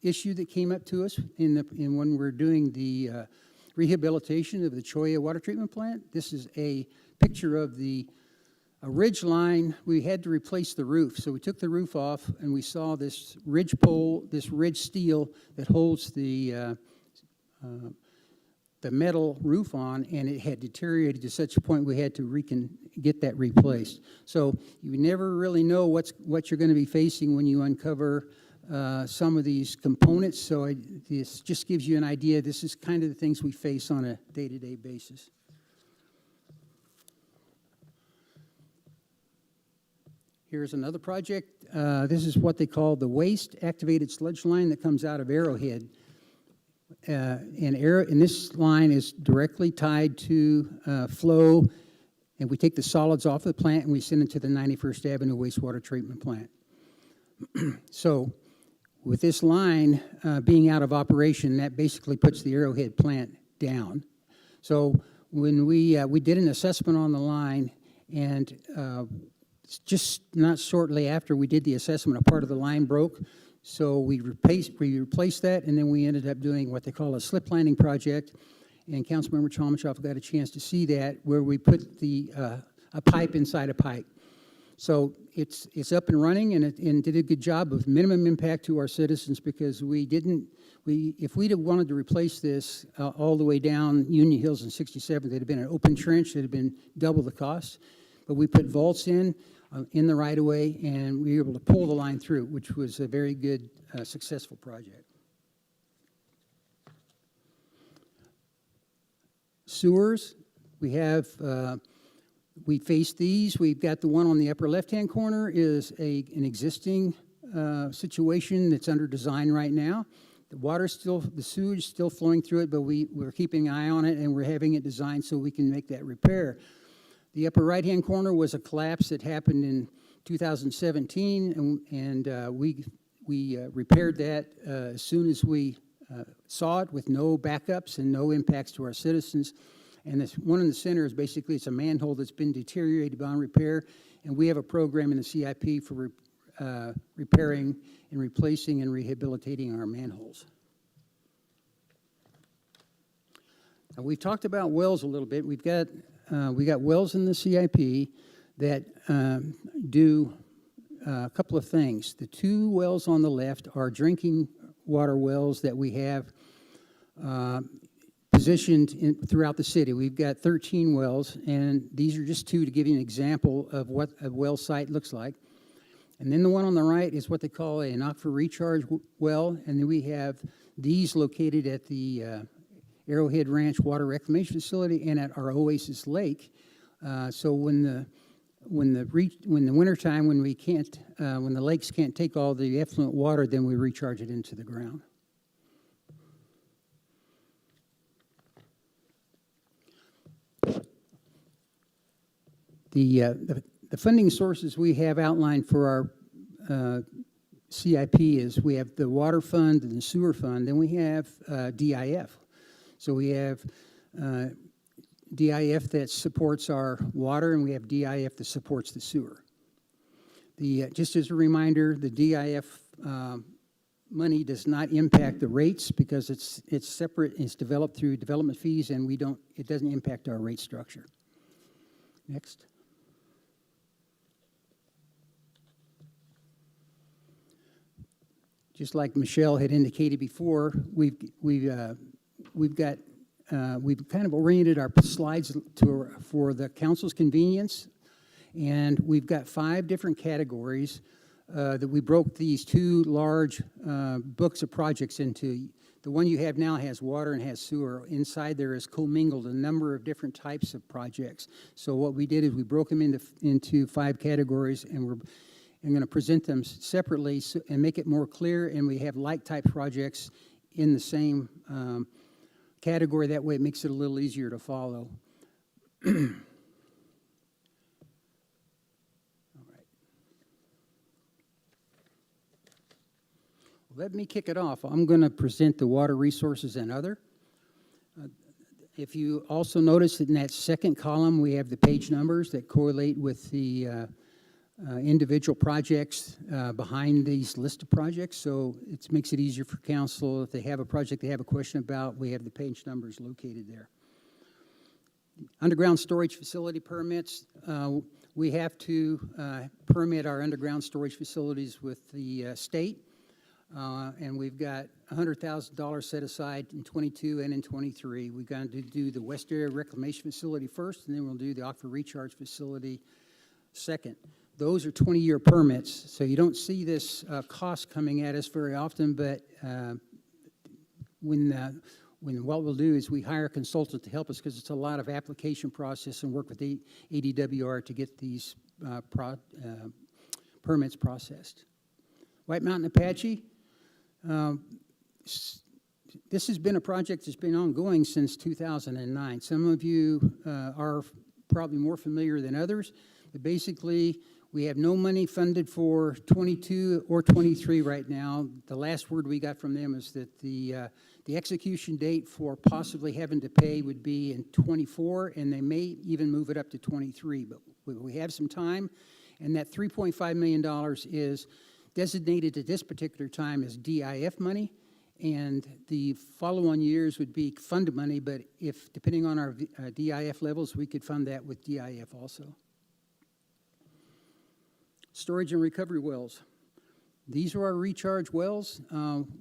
S14: issue that came up to us when we're doing the rehabilitation of the Cholla water treatment plant. This is a picture of a ridge line. We had to replace the roof, so we took the roof off, and we saw this ridge pole, this ridge steel that holds the metal roof on, and it had deteriorated to such a point we had to get that replaced. So you never really know what you're going to be facing when you uncover some of these components. So this just gives you an idea. This is kind of the things we face on a day-to-day basis. Here's another project. This is what they call the waste activated sludge line that comes out of Arrowhead. And this line is directly tied to flow, and we take the solids off the plant and we send it to the 91st Avenue wastewater treatment plant. So with this line being out of operation, that basically puts the Arrowhead plant down. So when we did an assessment on the line, and just not shortly after we did the assessment, a part of the line broke. So we replaced that, and then we ended up doing what they call a slip lining project. And Councilmember Chalmers got a chance to see that, where we put a pipe inside a pipe. So it's up and running, and did a good job of minimum impact to our citizens, because if we'd have wanted to replace this all the way down Union Hills and 67th, it'd have been an open trench that had been double the cost. But we put vaults in the right-of-way, and we were able to pull the line through, which was a very good, successful project. Sewers, we have We face these. We've got the one on the upper left-hand corner is an existing situation that's under design right now. The water's still, the sewage is still flowing through it, but we're keeping an eye on it, and we're having it designed so we can make that repair. The upper right-hand corner was a collapse that happened in 2017, and we repaired that as soon as we saw it, with no backups and no impacts to our citizens. And this one in the center is basically, it's a manhole that's been deteriorated beyond repair, and we have a program in the CIP for repairing and replacing and rehabilitating our manholes. Now, we've talked about wells a little bit. We got wells in the CIP that do a couple of things. The two wells on the left are drinking water wells that we have positioned throughout the city. We've got 13 wells, and these are just two to give you an example of what a well site looks like. And then the one on the right is what they call an aquifer recharge well, and then we have these located at the Arrowhead Ranch Water Reclamation Facility and at our Oasis Lake. So when the wintertime, when the lakes can't take all the effluent water, then we recharge it into the ground. The funding sources we have outlined for our CIP is we have the water fund and the sewer fund, then we have DIF. So we have DIF that supports our water, and we have DIF that supports the sewer. Just as a reminder, the DIF money does not impact the rates because it's separate. It's developed through development fees, and it doesn't impact our rate structure. Next. Just like Michelle had indicated before, we've kind of oriented our slides for the council's convenience, and we've got 5 different categories that we broke these 2 large books of projects into. The one you have now has water and has sewer. Inside there is commingled a number of different types of projects. So what we did is we broke them into 5 categories, and we're going to present them separately and make it more clear, and we have like-type projects in the same category. That way it makes it a little easier to follow. All right. Let me kick it off. I'm going to present the water resources and other. If you also notice in that second column, we have the page numbers that correlate with the individual projects behind these list of projects, so it makes it easier for council. If they have a project they have a question about, we have the page numbers located there. Underground storage facility permits. We have to permit our underground storage facilities with the state, and we've got $100,000 set aside in 22 and in 23. We've got to do the West Area Reclamation Facility first, and then we'll do the Aquifer Recharge Facility second. Those are 20-year permits, so you don't see this cost coming at us very often, but when what we'll do is we hire a consultant to help us because it's a lot of application process and work with the ADWR to get these permits processed. White Mountain Apache, this has been a project that's been ongoing since 2009. Some of you are probably more familiar than others, but basically we have no money funded for 22 or 23 right now. The last word we got from them is that the execution date for possibly having to pay would be in 24, and they may even move it up to 23, but we have some time, and that $3.5 million is designated at this particular time as DIF money, and the follow-on years would be funded money, but if, depending on our DIF levels, we could fund that with DIF also. Storage and recovery wells. These are our recharge wells.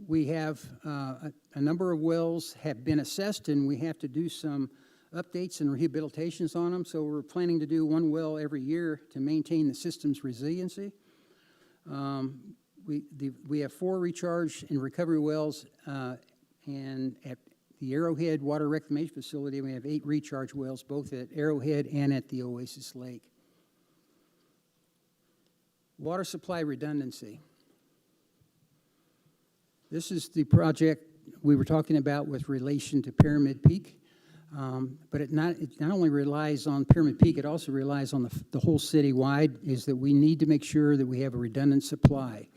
S14: We have a number of wells have been assessed, and we have to do some updates and rehabilitations on them, so we're planning to do 1 well every year to maintain the system's resiliency. We have 4 recharge and recovery wells, and at the Arrowhead Water Reclamation Facility, we have 8 recharge wells, both at Arrowhead and at the Oasis Lake. Water supply redundancy. This is the project we were talking about with relation to Pyramid Peak. But it not only relies on Pyramid Peak, it also relies on the whole city-wide, is that we need to make sure that we have a redundant supply.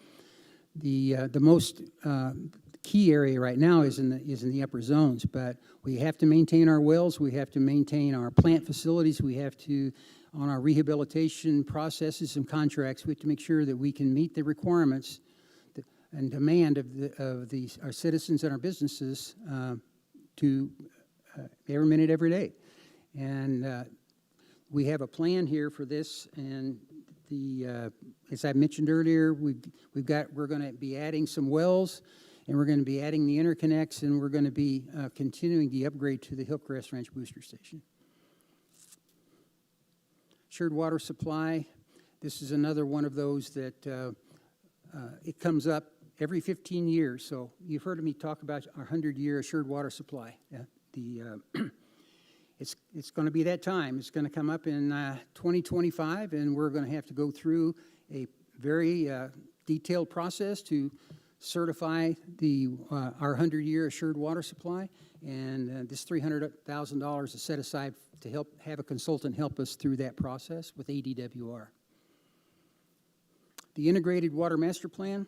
S14: The most key area right now is in the upper zones, but we have to maintain our wells, we have to maintain our plant facilities, we have to, on our rehabilitation processes and contracts, we have to make sure that we can meet the requirements and demand of our citizens and our businesses to every minute, every day. And we have a plan here for this, and as I mentioned earlier, we're going to be adding some wells, and we're going to be adding the interconnects, and we're going to be continuing the upgrade to the Hillcrest Ranch Booster Station. Assured water supply. This is another one of those that it comes up every 15 years. So you've heard me talk about our 100-year assured water supply. It's going to be that time. It's going to come up in 2025, and we're going to have to go through a very detailed process to certify our 100-year assured water supply. And this $300,000 is set aside to have a consultant help us through that process with ADWR. The Integrated Water Master Plan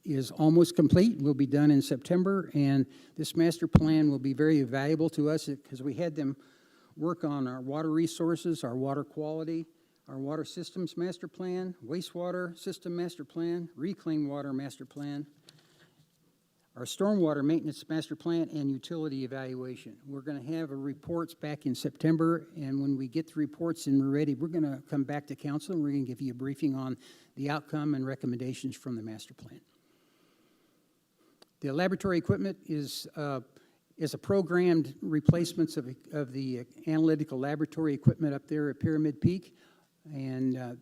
S14: is almost complete, will be done in September, and this master plan will be very valuable to us because we had them work on our water resources, our water quality, our water systems master plan, wastewater system master plan, reclaimed water master plan, our stormwater maintenance master plan, and utility evaluation. We're going to have reports back in September, and when we get the reports and we're ready, we're going to come back to council and we're going to give you a briefing on the outcome and recommendations from the master plan. The laboratory equipment is a programmed replacements of the analytical laboratory equipment up there at Pyramid Peak, and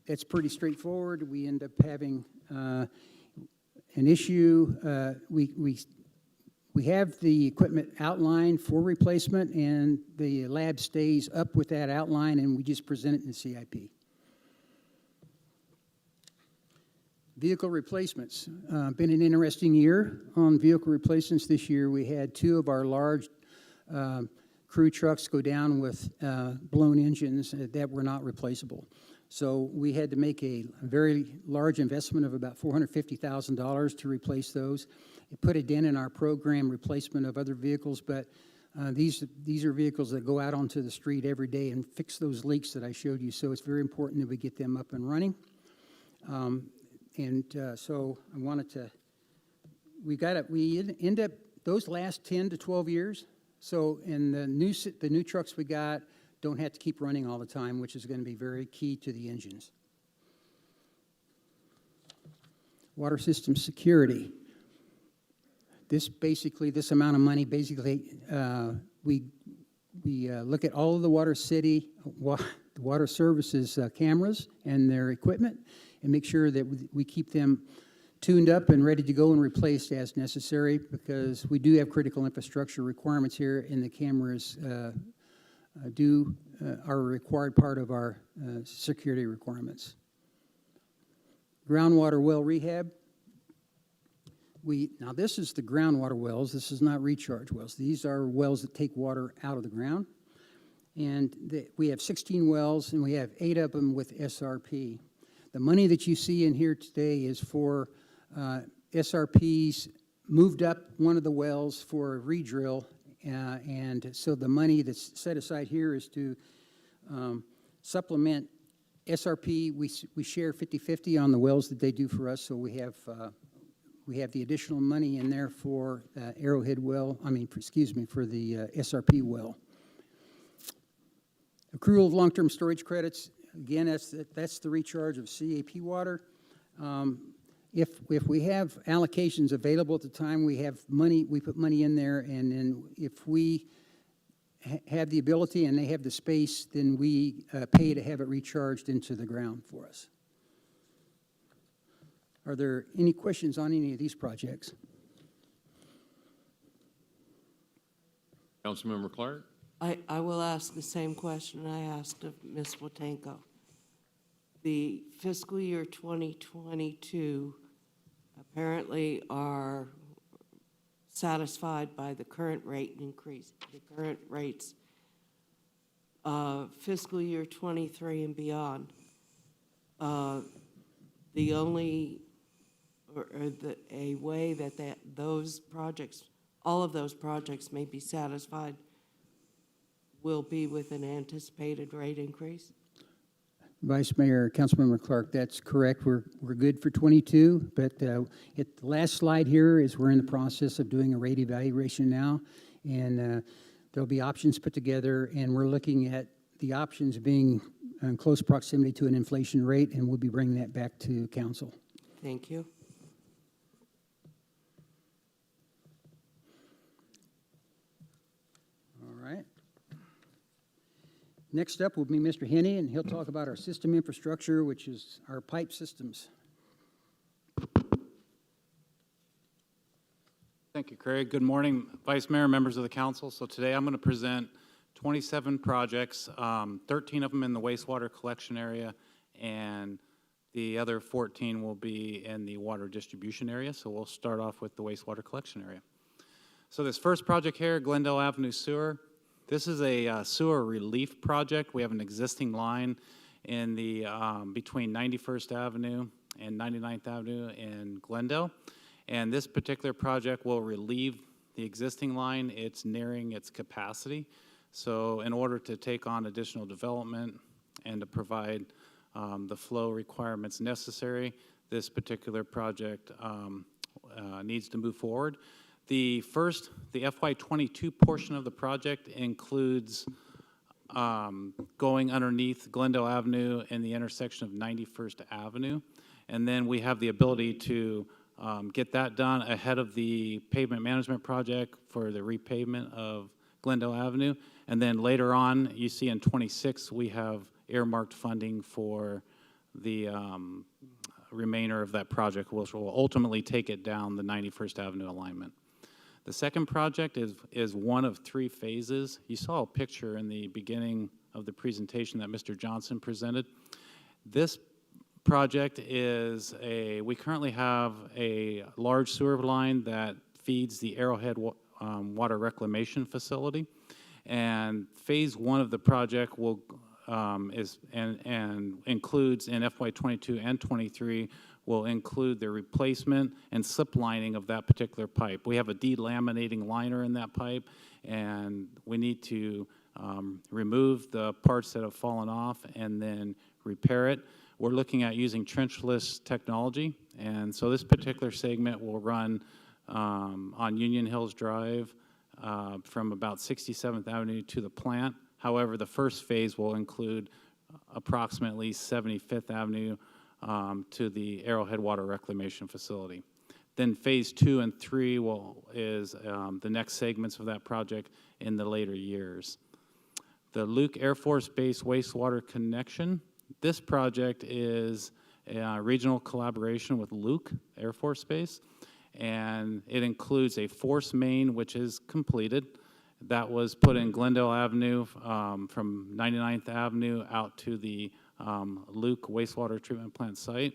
S14: it's pretty straightforward. We end up having an issue. We have the equipment outlined for replacement, and the lab stays up with that outline, and we just present it in the CIP. Vehicle replacements. Been an interesting year on vehicle replacements this year. We had 2 of our large crew trucks go down with blown engines that were not replaceable. So we had to make a very large investment of about $450,000 to replace those. It put a dent in our program replacement of other vehicles, but these are vehicles that go out onto the street every day and fix those leaks that I showed you. So it's very important that we get them up and running. So I wanted to, we end up, those last 10 to 12 years. So in the new trucks we got don't have to keep running all the time, which is going to be very key to the engines. Water system security. This amount of money, we look at all of the water services cameras and their equipment and make sure that we keep them tuned up and ready to go and replaced as necessary, because we do have critical infrastructure requirements here, and the cameras are a required part of our security requirements. Groundwater well rehab. Now this is the groundwater wells. This is not recharge wells. These are wells that take water out of the ground. And we have 16 wells, and we have 8 of them with SRP. The money that you see in here today is for SRPs moved up one of the wells for a redrill, and so the money that's set aside here is to supplement SRP. We share 50-50 on the wells that they do for us, so we have the additional money in there for Arrowhead well, for the SRP well. Accrual of long-term storage credits. Again, that's the recharge of CAP water. If we have allocations available at the time, we have money, we put money in there, and then if we have the ability and they have the space, then we pay to have it recharged into the ground for us. Are there any questions on any of these projects?
S8: Councilmember Clark?
S6: I will ask the same question I asked of Ms. Watanko. The fiscal year 2022 apparently are satisfied by the current rate increase, the current rates. Fiscal year 23 and beyond, the only, a way that those projects, all of those projects may be satisfied will be with an anticipated rate increase?
S14: Vice Mayor, Councilmember Clark, that's correct. We're good for 22, but the last slide here is we're in the process of doing a rate evaluation now, and there'll be options put together, and we're looking at the options being in close proximity to an inflation rate, and we'll be bringing that back to council.
S6: Thank you.
S14: All right. Next up will be Mr. Henney, and he'll talk about our system infrastructure, which is our pipe systems.
S15: Thank you, Craig. Good morning, Vice Mayor, members of the council. So today I'm going to present 27 projects, 13 of them in the wastewater collection area, and the other 14 will be in the water distribution area. So we'll start off with the wastewater collection area. So this first project here, Glendale Avenue Sewer, this is a sewer relief project. We have an existing line in the between 91st Avenue and 99th Avenue in Glendale. And this particular project will relieve the existing line. It's nearing its capacity. So in order to take on additional development and to provide the flow requirements necessary, this particular project needs to move forward. The FY22 portion of the project includes going underneath Glendale Avenue and the intersection of 91st Avenue. And then we have the ability to get that done ahead of the pavement management project for the repavement of Glendale Avenue. And then later on, you see in 26, we have earmarked funding for the remainder of that project, which will ultimately take it down the 91st Avenue alignment. The second project is one of 3 phases. You saw a picture in the beginning of the presentation that Mr. Johnson presented. This project is we currently have a large sewer line that feeds the Arrowhead Water Reclamation Facility. And phase 1 of the project will includes in FY22 and 23 will include the replacement and slip lining of that particular pipe. We have a delaminating liner in that pipe, and we need to remove the parts that have fallen off and then repair it. We're looking at using trenchless technology, and so this particular segment will run on Union Hills Drive from about 67th Avenue to the plant. However, the first phase will include approximately 75th Avenue to the Arrowhead Water Reclamation Facility. Then phase 2 and 3 is the next segments of that project in the later years. The Luke Air Force Base wastewater connection. This project is a regional collaboration with Luke Air Force Base, and it includes a force main which is completed. That was put in Glendale Avenue from 99th Avenue out to the Luke wastewater treatment plant site.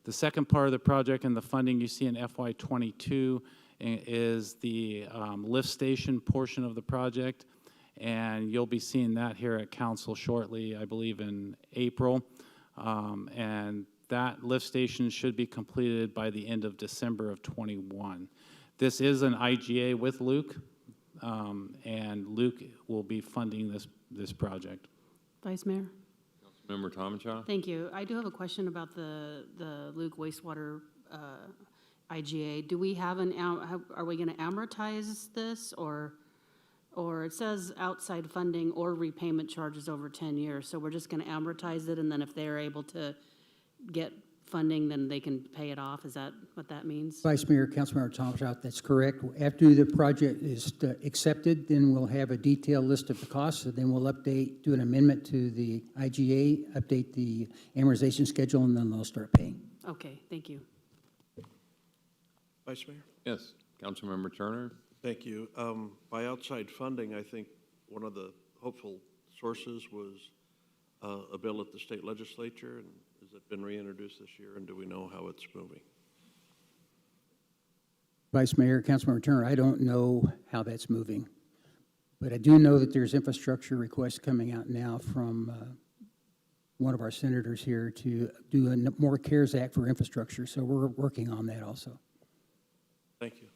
S15: The second part of the project and the funding you see in FY22 is the lift station portion of the project, and you'll be seeing that here at council shortly, I believe in April. And that lift station should be completed by the end of December of 21. This is an IGA with Luke, and Luke will be funding this project.
S11: Vice Mayor?
S8: Member Tomachoff?
S11: Thank you. I do have a question about the Luke wastewater IGA. Do we have are we going to amortize this, or it says outside funding or repayment charges over 10 years, so we're just going to amortize it, and then if they're able to get funding, then they can pay it off? Is that what that means?
S14: Vice Mayor, Councilmember Tomachoff, that's correct. After the project is accepted, then we'll have a detailed list of the costs, and then we'll do an amendment to the IGA, update the amortization schedule, and then they'll start paying.
S11: Okay, thank you.
S13: Vice Mayor?
S8: Yes. Councilmember Turner?
S13: Thank you. By outside funding, I think one of the hopeful sources was a bill at the state legislature, and has it been reintroduced this year, and do we know how it's moving?
S14: Vice Mayor, Councilmember Turner, I don't know how that's moving, but I do know that there's infrastructure requests coming out now from one of our senators here to do a more CARES Act for infrastructure, so we're working on that also.
S13: Thank you.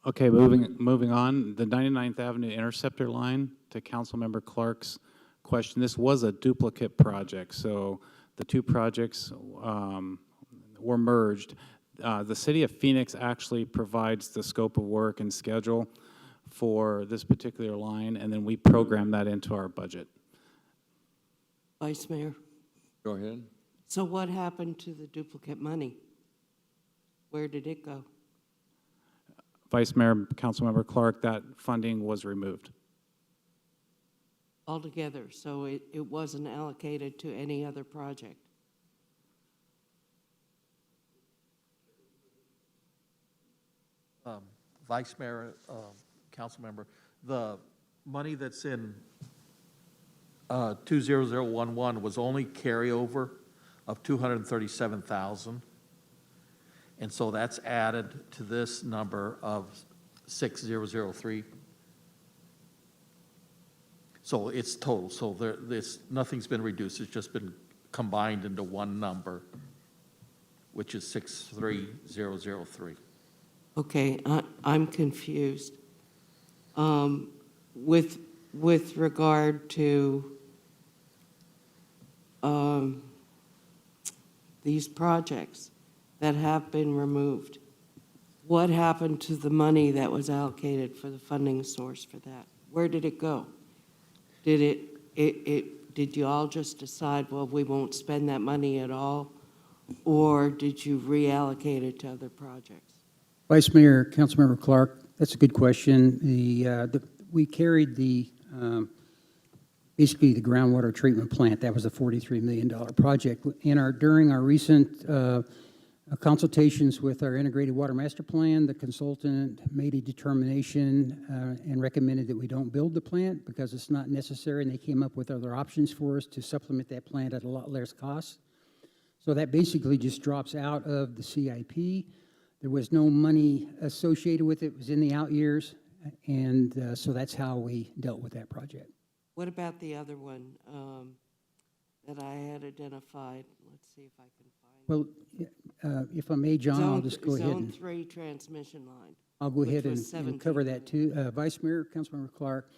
S15: Okay, moving on, the 99th Avenue Interceptor line, to Councilmember Clark's question. This was a duplicate project, so the two projects were merged. The City of Phoenix actually provides the scope of work and schedule for this particular line, and then we program that into our budget.
S6: Vice Mayor,
S8: Go ahead.
S6: so what happened to the duplicate money? Where did it go?
S15: Vice Mayor, Councilmember Clark, that funding was removed.
S6: Altogether, so it wasn't allocated to any other project?
S4: Vice Mayor, Council Member, the money that's in 20011 was only carryover of 237,000. And so that's added to this number of 6003. So it's total, so nothing's been reduced, it's just been combined into one number, which is 63003.
S6: Okay, I'm confused. With regard to these projects that have been removed, what happened to the money that was allocated for the funding source for that? Where did it go? Did did you all just decide, well, we won't spend that money at all? Or did you reallocate it to other projects?
S14: Vice Mayor, Councilmember Clark, that's a good question. We carried basically the groundwater treatment plant. That was a $43 million project. During our recent consultations with our integrated water master plan, the consultant made a determination and recommended that we don't build the plant because it's not necessary, and they came up with other options for us to supplement that plant at a lot less cost. So that basically just drops out of the CIP. There was no money associated with it. It was in the out years, and so that's how we dealt with that project.
S6: What about the other one that I had identified? Let's see if I can find it.
S14: Well, if I may, John, I'll just go ahead
S6: Zone
S14: and
S6: 3 transmission line.
S14: I'll go ahead
S6: which was
S14: and cover that too. Vice Mayor, Councilmember Clark,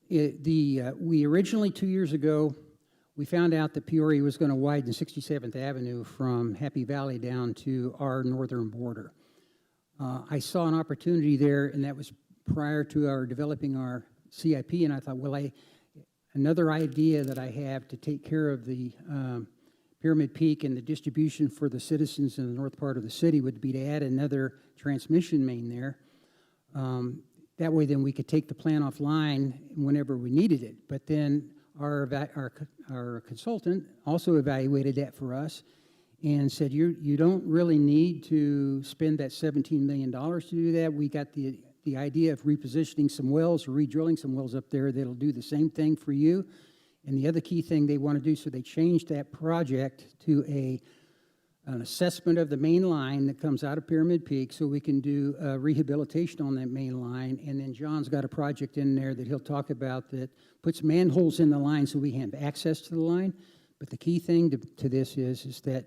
S14: we originally 2 years ago, we found out that Peoria was going to widen 67th Avenue from Happy Valley down to our northern border. I saw an opportunity there, and that was prior to our developing our CIP, and I thought, well, another idea that I have to take care of the Pyramid Peak and the distribution for the citizens in the north part of the city would be to add another transmission main there. That way, then we could take the plant offline whenever we needed it. But then our consultant also evaluated that for us and said, you don't really need to spend that $17 million to do that. We got the idea of repositioning some wells or redrilling some wells up there that'll do the same thing for you. And the other key thing they want to do, so they changed that project to an assessment of the main line that comes out of Pyramid Peak so we can do rehabilitation on that main line. And then John's got a project in there that he'll talk about that puts manholes in the line so we have access to the line. But the key thing to this is that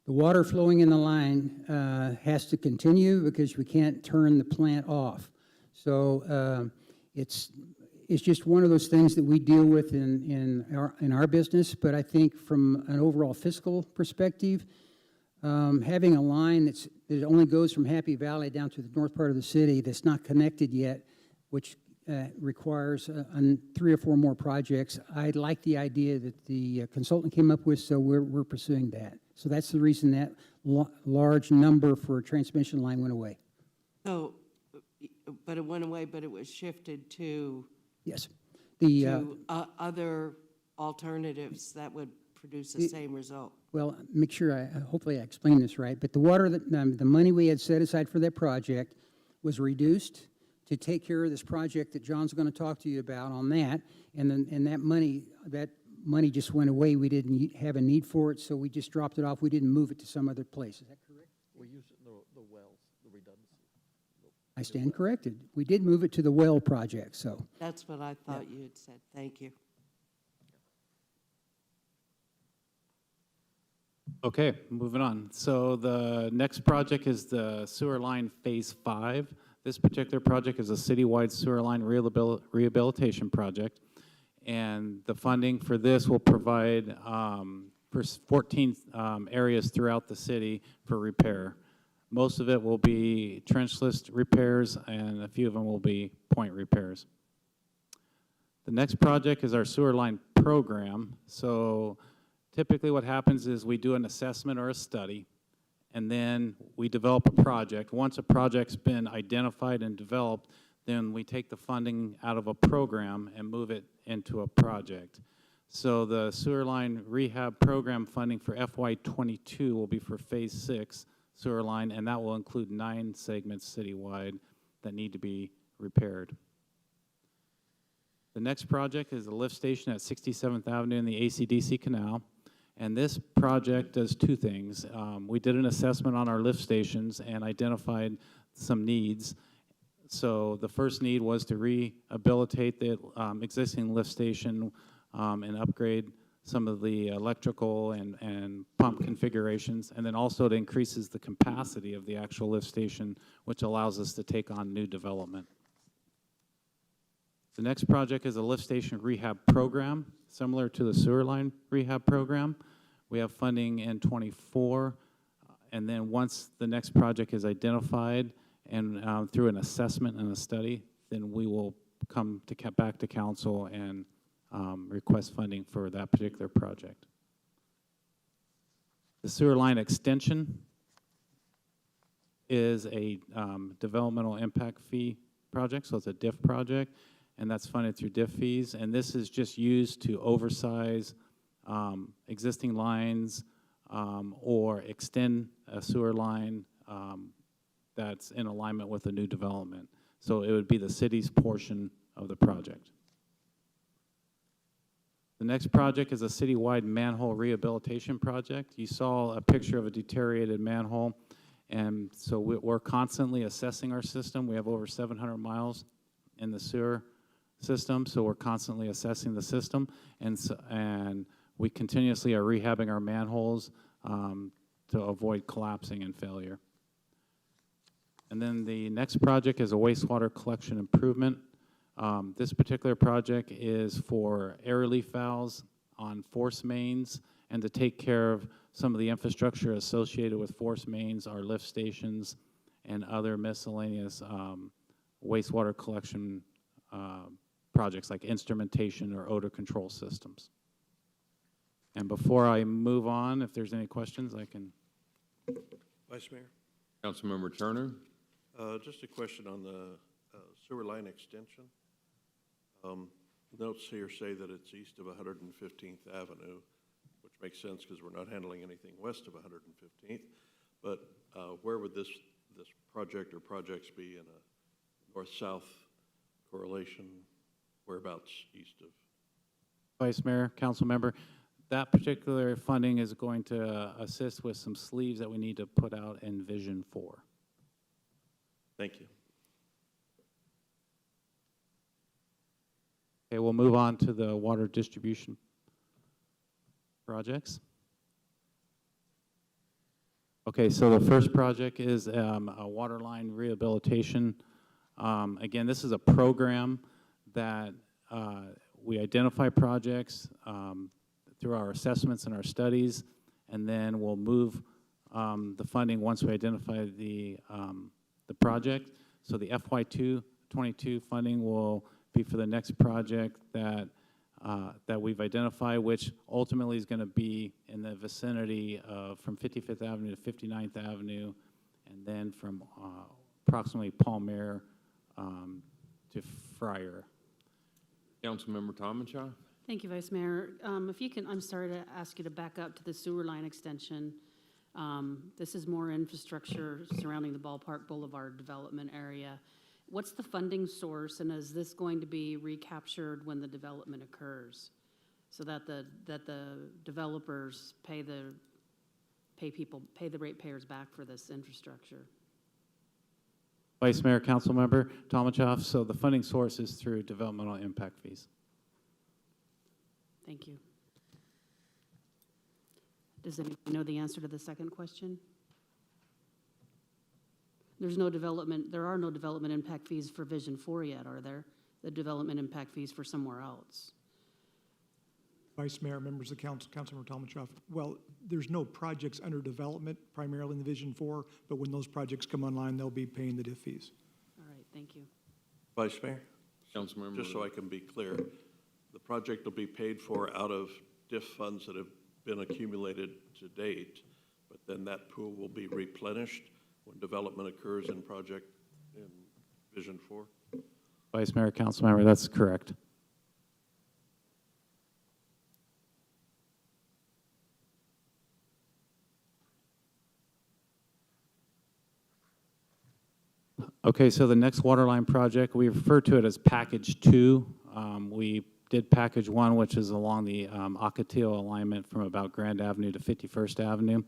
S14: the water flowing in the line has to continue because we can't turn the plant off. So it's just one of those things that we deal with in our business. But I think from an overall fiscal perspective, having a line that only goes from Happy Valley down to the north part of the city that's not connected yet, which requires 3 or 4 more projects, I like the idea that the consultant came up with, so we're pursuing that. So that's the reason that large number for a transmission line went away.
S6: So, but it went away, but it was shifted to
S14: Yes.
S6: to other alternatives that would produce the same result.
S14: Well, make sure hopefully I explained this right, but the water, the money we had set aside for that project was reduced to take care of this project that John's going to talk to you about on that, and that money just went away. We didn't have a need for it, so we just dropped it off. We didn't move it to some other place. Is that correct?
S4: We're using the wells, the redundancy.
S14: I stand corrected. We did move it to the well project, so.
S6: That's what I thought you had said. Thank you.
S15: Okay, moving on. So the next project is the sewer line Phase 5. This particular project is a citywide sewer line rehabilitation project. And the funding for this will provide for 14 areas throughout the city for repair. Most of it will be trenchless repairs, and a few of them will be point repairs. The next project is our sewer line program. So typically what happens is we do an assessment or a study, and then we develop a project. Once a project's been identified and developed, then we take the funding out of a program and move it into a project. So the sewer line rehab program funding for FY22 will be for Phase 6 sewer line, and that will include 9 segments citywide that need to be repaired. The next project is a lift station at 67th Avenue in the AC/DC Canal. And this project does 2 things. We did an assessment on our lift stations and identified some needs. So the first need was to rehabilitate the existing lift station and upgrade some of the electrical and pump configurations, and then also it increases the capacity of the actual lift station, which allows us to take on new development. The next project is a lift station rehab program, similar to the sewer line rehab program. We have funding in '24, and then once the next project is identified and through an assessment and a study, then we will come back to council and request funding for that particular project. The sewer line extension is a developmental impact fee project, so it's a DIF project, and that's funded through DIF fees, and this is just used to oversize existing lines or extend a sewer line that's in alignment with a new development. So it would be the city's portion of the project. The next project is a citywide manhole rehabilitation project. You saw a picture of a deteriorated manhole, and so we're constantly assessing our system. We have over 700 miles in the sewer system, so we're constantly assessing the system, and we continuously are rehabbing our manholes to avoid collapsing and failure. And then the next project is a wastewater collection improvement. This particular project is for air relief valves on force mains and to take care of some of the infrastructure associated with force mains, our lift stations, and other miscellaneous wastewater collection projects like instrumentation or odor control systems. And before I move on, if there's any questions, I can.
S13: Vice Mayor,
S8: Councilmember Turner?
S13: just a question on the sewer line extension. Notes here say that it's east of 115th Avenue, which makes sense because we're not handling anything west of 115th. But where would this project or projects be in a north-south correlation? Whereabouts east of?
S15: Vice Mayor, council member, that particular funding is going to assist with some sleeves that we need to put out in Vision 4.
S13: Thank you.
S15: Okay, we'll move on to the water distribution projects. Okay, so the first project is a water line rehabilitation. Again, this is a program that we identify projects through our assessments and our studies, and then we'll move the funding once we identify the project. So the FY22 funding will be for the next project that we've identified, which ultimately is going to be in the vicinity of from 55th Avenue to 59th Avenue, and then from approximately Palmer to Friar.
S8: Councilmember Tomachoff?
S11: Thank you, Vice Mayor. If you can, I'm sorry to ask you to back up to the sewer line extension. This is more infrastructure surrounding the Ballpark Boulevard development area. What's the funding source, and is this going to be recaptured when the development occurs? So that the developers pay the ratepayers back for this infrastructure?
S15: Vice Mayor, Council Member Tomachoff, so the funding source is through developmental impact fees.
S11: Thank you. Does anyone know the answer to the second question? There are no development impact fees for Vision 4 yet, are there? The development impact fees for somewhere else?
S1: Vice Mayor, members of council, Councilmember Tomachoff, well, there's no projects under development, primarily in the Vision 4, but when those projects come online, they'll be paying the diff fees.
S11: All right, thank you.
S13: Vice Mayor?
S8: Councilmember.
S13: Just so I can be clear, the project will be paid for out of diff funds that have been accumulated to date, but then that pool will be replenished when development occurs in Vision 4?
S15: Vice Mayor, Council Member, that's correct. Okay, so the next water line project, we refer to it as Package 2. We did Package 1, which is along the Ocotillo alignment from about Grand Avenue to 51st Avenue.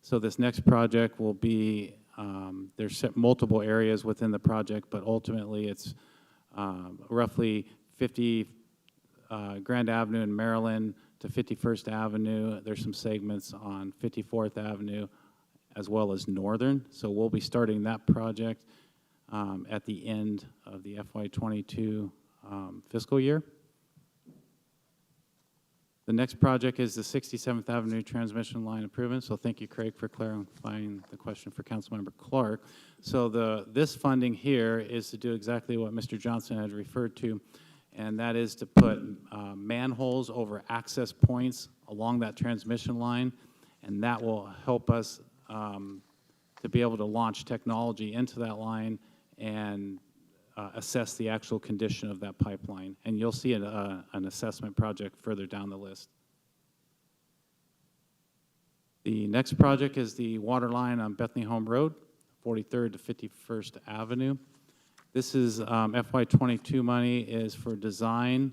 S15: So this next project will be, there's multiple areas within the project, but ultimately it's roughly 50 Grand Avenue in Maryland to 51st Avenue. There's some segments on 54th Avenue as well as Northern. So we'll be starting that project at the end of the FY22 fiscal year. The next project is the 67th Avenue transmission line improvement. So thank you, Craig, for clarifying the question for Councilmember Clark. So this funding here is to do exactly what Mr. Johnson had referred to, and that is to put manholes over access points along that transmission line, and that will help us to be able to launch technology into that line and assess the actual condition of that pipeline. And you'll see an assessment project further down the list. The next project is the water line on Bethany Home Road, 43rd to 51st Avenue. This is FY22 money is for design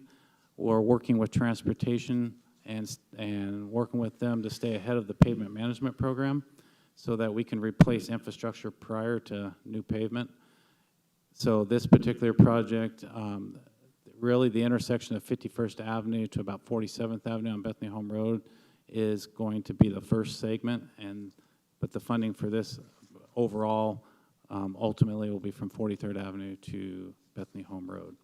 S15: or working with transportation and working with them to stay ahead of the pavement management program so that we can replace infrastructure prior to new pavement. So this particular project, really the intersection of 51st Avenue to about 47th Avenue on Bethany Home Road is going to be the first segment, but the funding for this overall ultimately will be from 43rd Avenue to Bethany Home Road.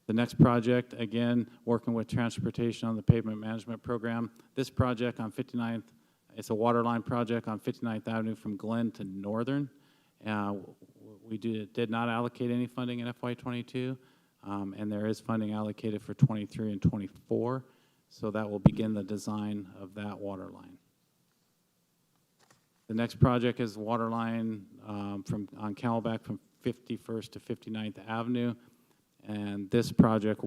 S15: The next project, again, working with transportation on the pavement management program. This project on 59th, it's a water line project on 59th Avenue from Glen to Northern. We did not allocate any funding in FY22, and there is funding allocated for 23 and 24, so that will begin the design of that water line. The next project is the water line on Camelback from 51st to 59th Avenue, and this project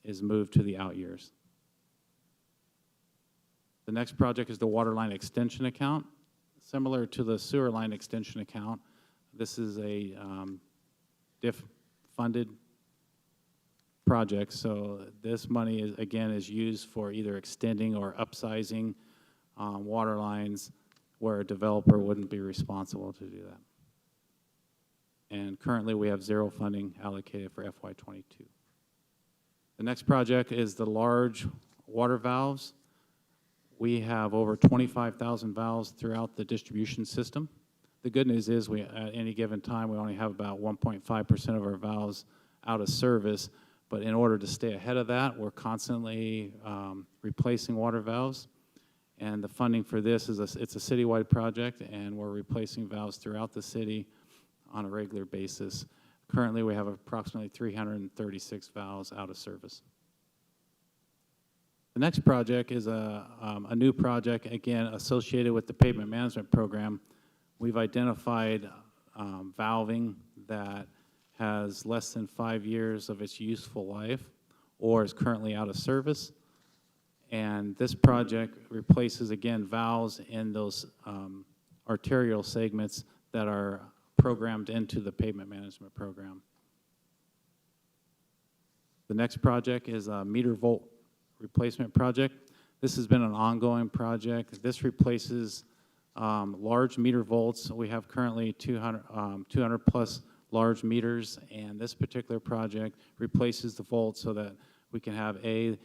S15: is moved to the out years. The next project is the water line extension account. Similar to the sewer line extension account, this is a DIF-funded project, so this money is used for either extending or upsizing water lines where a developer wouldn't be responsible to do that. And currently we have zero funding allocated for FY22. The next project is the large water valves. We have over 25,000 valves throughout the distribution system. The good news is at any given time, we only have about 1.5% of our valves out of service, but in order to stay ahead of that, we're constantly replacing water valves. And the funding for this it's a citywide project, and we're replacing valves throughout the city on a regular basis. Currently, we have approximately 336 valves out of service. The next project is a new project, again, associated with the pavement management program. We've identified valving that has less than 5 years of its useful life, or is currently out of service. And this project replaces, again, valves in those arterial segments that are programmed into the pavement management program. The next project is a meter vault replacement project. This has been an ongoing project. This replaces large meter vaults. We have currently 200 plus large meters, and this particular project replaces the vault so that we can have a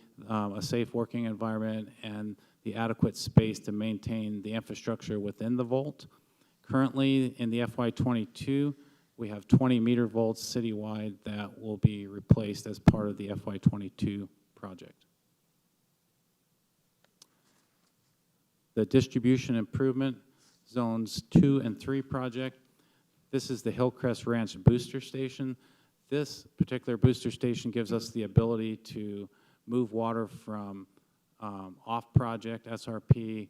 S15: safe working environment and the adequate space to maintain the infrastructure within the vault. Currently, in the FY22, we have 20 meter vaults citywide that will be replaced as part of the FY22 project. The distribution improvement zones 2 and 3 project. This is the Hillcrest Ranch booster station. This particular booster station gives us the ability to move water from off project SRP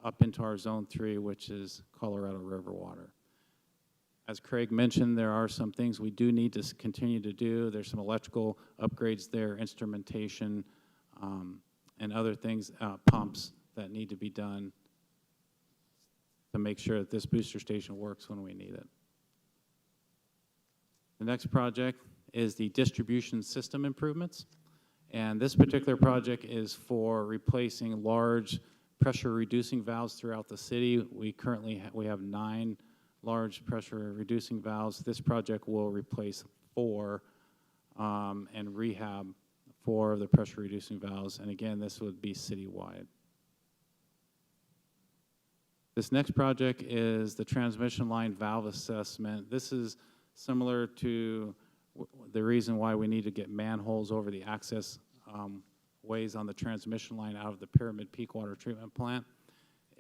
S15: up into our zone 3, which is Colorado River water. As Craig mentioned, there are some things we do need to continue to do. There's some electrical upgrades there, instrumentation, and other things, pumps that need to be done to make sure that this booster station works when we need it. The next project is the distribution system improvements. And this particular project is for replacing large pressure reducing valves throughout the city. We currently we have 9 large pressure reducing valves. This project will replace 4 and rehab 4 of the pressure reducing valves. And again, this would be citywide. This next project is the transmission line valve assessment. This is similar to the reason why we need to get manholes over the access ways on the transmission line out of the Pyramid Peak Water Treatment Plant.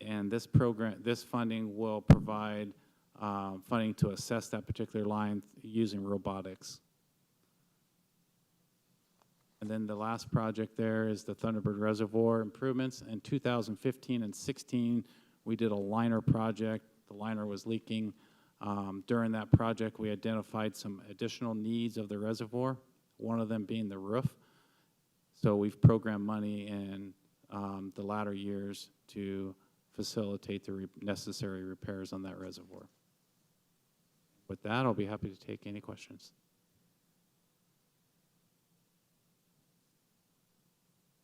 S15: And this program, this funding will provide funding to assess that particular line using robotics. And then the last project there is the Thunderbird Reservoir improvements. In 2015 and 16, we did a liner project. The liner was leaking. During that project, we identified some additional needs of the reservoir, one of them being the roof. So we've programmed money in the latter years to facilitate the necessary repairs on that reservoir. With that, I'll be happy to take any questions.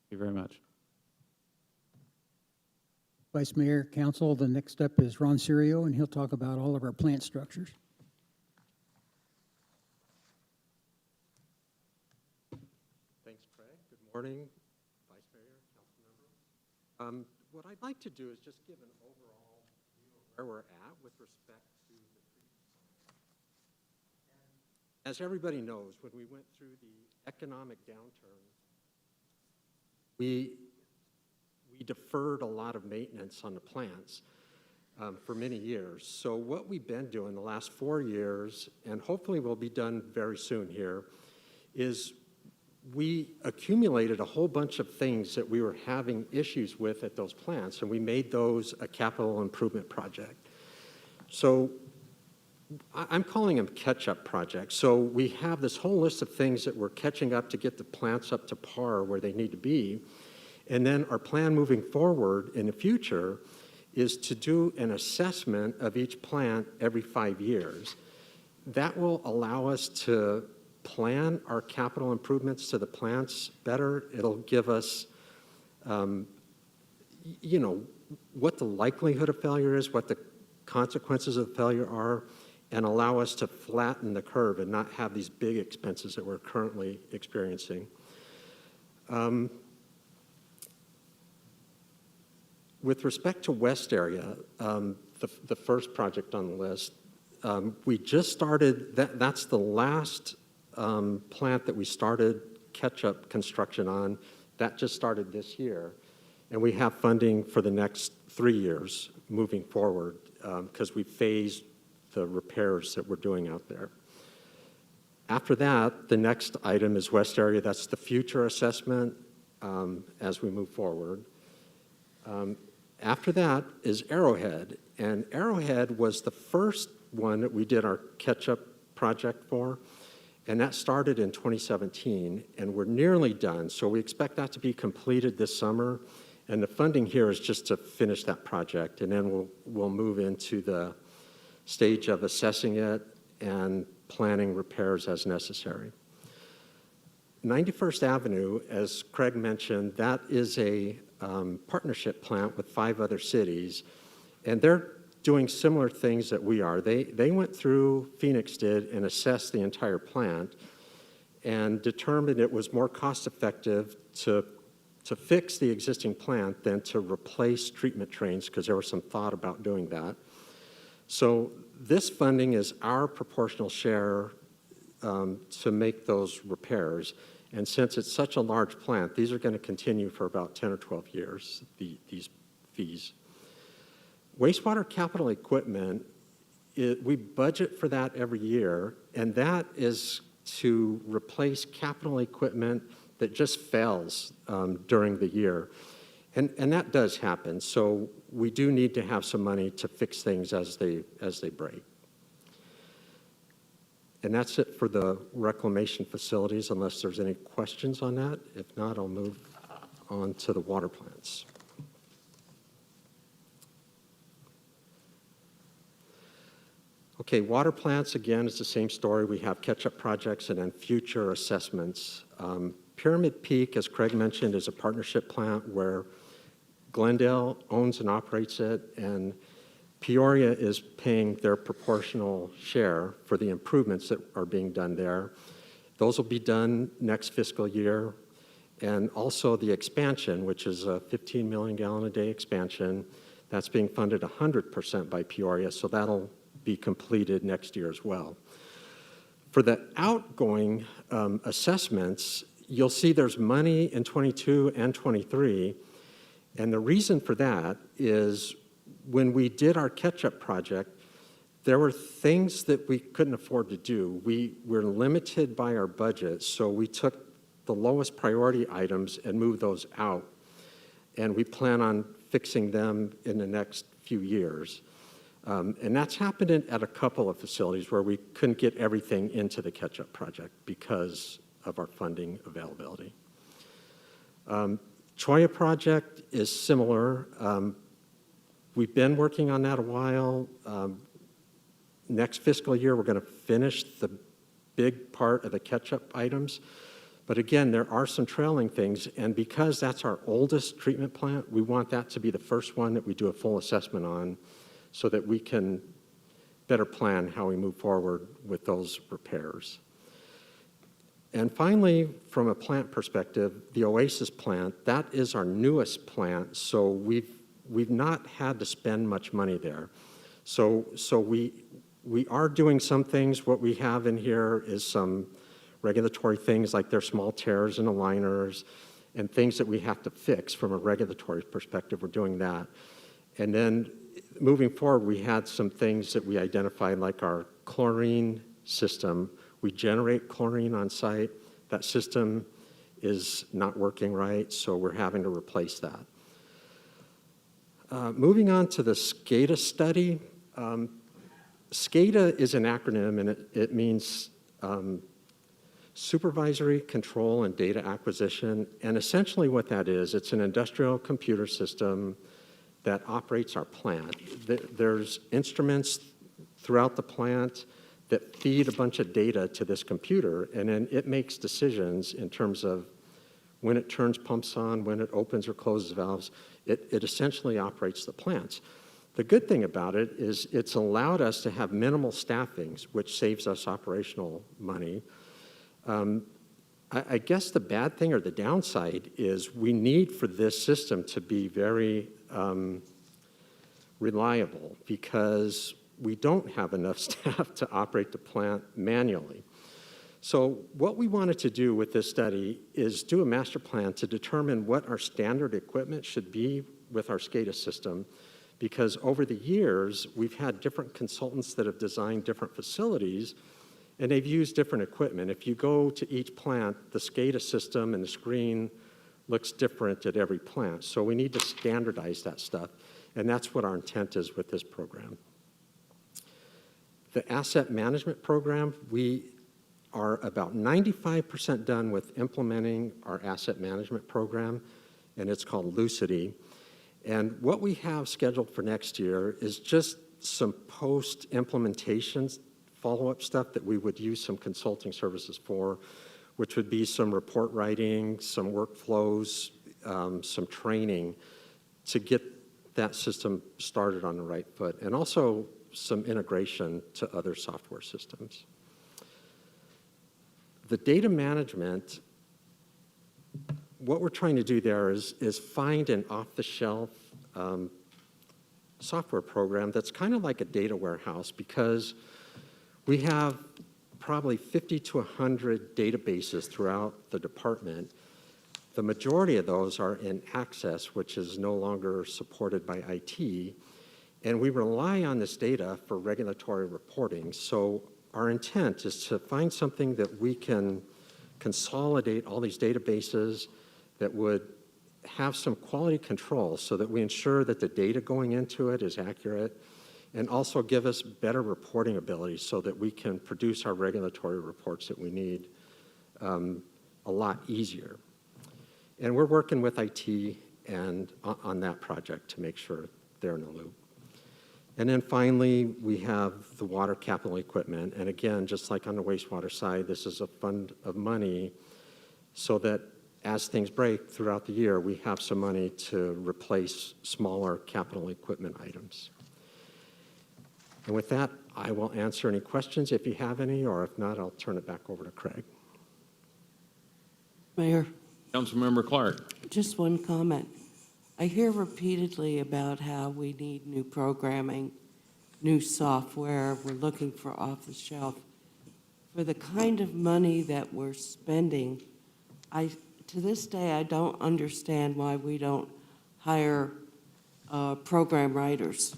S15: Thank you very much.
S14: Vice Mayor, Council, the next up is Ron Serio, and he'll talk about all of our plant structures.
S16: Thanks, Craig. Good morning, Vice Mayor, council members. What I'd like to do is just give an overall view of where we're at with respect to the treatment plant. As everybody knows, when we went through the economic downturn, we deferred a lot of maintenance on the plants for many years. So what we've been doing the last 4 years, and hopefully will be done very soon here, is we accumulated a whole bunch of things that we were having issues with at those plants, and we made those a capital improvement project. So I'm calling them catch-up projects. So we have this whole list of things that we're catching up to get the plants up to par where they need to be. And then our plan moving forward in the future is to do an assessment of each plant every 5 years. That will allow us to plan our capital improvements to the plants better. It'll give us, you know, what the likelihood of failure is, what the consequences of failure are, and allow us to flatten the curve and not have these big expenses that we're currently experiencing. With respect to West Area, the first project on the list, we just started, that's the last plant that we started catch-up construction on. That just started this year. And we have funding for the next 3 years moving forward because we phased the repairs that we're doing out there. After that, the next item is West Area. That's the future assessment as we move forward. After that is Arrowhead, and Arrowhead was the first one that we did our catch-up project for, And that started in 2017, and we're nearly done. So we expect that to be completed this summer. And the funding here is just to finish that project, and then we'll move into the stage of assessing it and planning repairs as necessary. 91st Avenue, as Craig mentioned, that is a partnership plant with 5 other cities, and they're doing similar things that we are. They went through, Phoenix did, and assessed the entire plant and determined it was more cost-effective to fix the existing plant than to replace treatment trains, because there was some thought about doing that. So this funding is our proportional share to make those repairs. And since it's such a large plant, these are going to continue for about 10 or 12 years, these fees. Wastewater capital equipment, we budget for that every year, and that is to replace capital equipment that just fails during the year. And that does happen, so we do need to have some money to fix things as they break. And that's it for the reclamation facilities, unless there's any questions on that. If not, I'll move on to the water plants. Okay, water plants, again, is the same story. We have catch-up projects and then future assessments. Pyramid Peak, as Craig mentioned, is a partnership plant where Glendale owns and operates it, and Peoria is paying their proportional share for the improvements that are being done there. Those will be done next fiscal year. And also the expansion, which is a 15 million gallon a day expansion, that's being funded 100% by Peoria, so that'll be completed next year as well. For the outgoing assessments, you'll see there's money in 22 and 23, and the reason for that is when we did our catch-up project, there were things that we couldn't afford to do. We were limited by our budget, so we took the lowest priority items and moved those out, and we plan on fixing them in the next few years. And that's happened at a couple of facilities where we couldn't get everything into the catch-up project because of our funding availability. Choya project is similar. We've been working on that a while. Next fiscal year, we're going to finish the big part of the catch-up items. But again, there are some trailing things, and because that's our oldest treatment plant, we want that to be the first one that we do a full assessment on so that we can better plan how we move forward with those repairs. And finally, from a plant perspective, the Oasis plant, that is our newest plant, so we've not had to spend much money there. So we are doing some things. What we have in here is some regulatory things like there's small tears in the liners and things that we have to fix from a regulatory perspective. We're doing that. And then moving forward, we had some things that we identified like our chlorine system. We generate chlorine on site. That system is not working right, so we're having to replace that. Moving on to the SCADA study. SCADA is an acronym, and it means Supervisory Control and Data Acquisition. And essentially what that is, it's an industrial computer system that operates our plant. There's instruments throughout the plant that feed a bunch of data to this computer, and then it makes decisions in terms of when it turns pumps on, when it opens or closes valves. It essentially operates the plants. The good thing about it is it's allowed us to have minimal staffings, which saves us operational money. I guess the bad thing or the downside is we need for this system to be very reliable because we don't have enough staff to operate the plant manually. So what we wanted to do with this study is do a master plan to determine what our standard equipment should be with our SCADA system, because over the years, we've had different consultants that have designed different facilities, and they've used different equipment. If you go to each plant, the SCADA system and the screen looks different at every plant. So we need to standardize that stuff, and that's what our intent is with this program. The asset management program, are about 95% done with implementing our asset management program, and it's called Lucidity. And what we have scheduled for next year is just some post-implementation follow-up stuff that we would use some consulting services for, which would be some report writing, some workflows, some training to get that system started on the right foot, and also some integration to other software systems. The data management, what we're trying to do there is find an off-the-shelf software program that's kind of like a data warehouse, because we have probably 50 to 100 databases throughout the department. The majority of those are in Access, which is no longer supported by IT, and we rely on this data for regulatory reporting. So our intent is to find something that we can consolidate all these databases that would have some quality control so that we ensure that the data going into it is accurate, and also give us better reporting ability so that we can produce our regulatory reports that we need a lot easier. And we're working with IT and on that project to make sure they're in the loop. And then finally, we have the water capital equipment. And again, just like on the wastewater side, this is a fund of money so that as things break throughout the year, we have some money to replace smaller capital equipment items. And with that, I will answer any questions if you have any, or if not, I'll turn it back over to Craig.
S6: Mayor,
S8: Councilmember Clark.
S6: just one comment. I hear repeatedly about how we need new programming, new software, we're looking for off-the-shelf. For the kind of money that we're spending, to this day, I don't understand why we don't hire program writers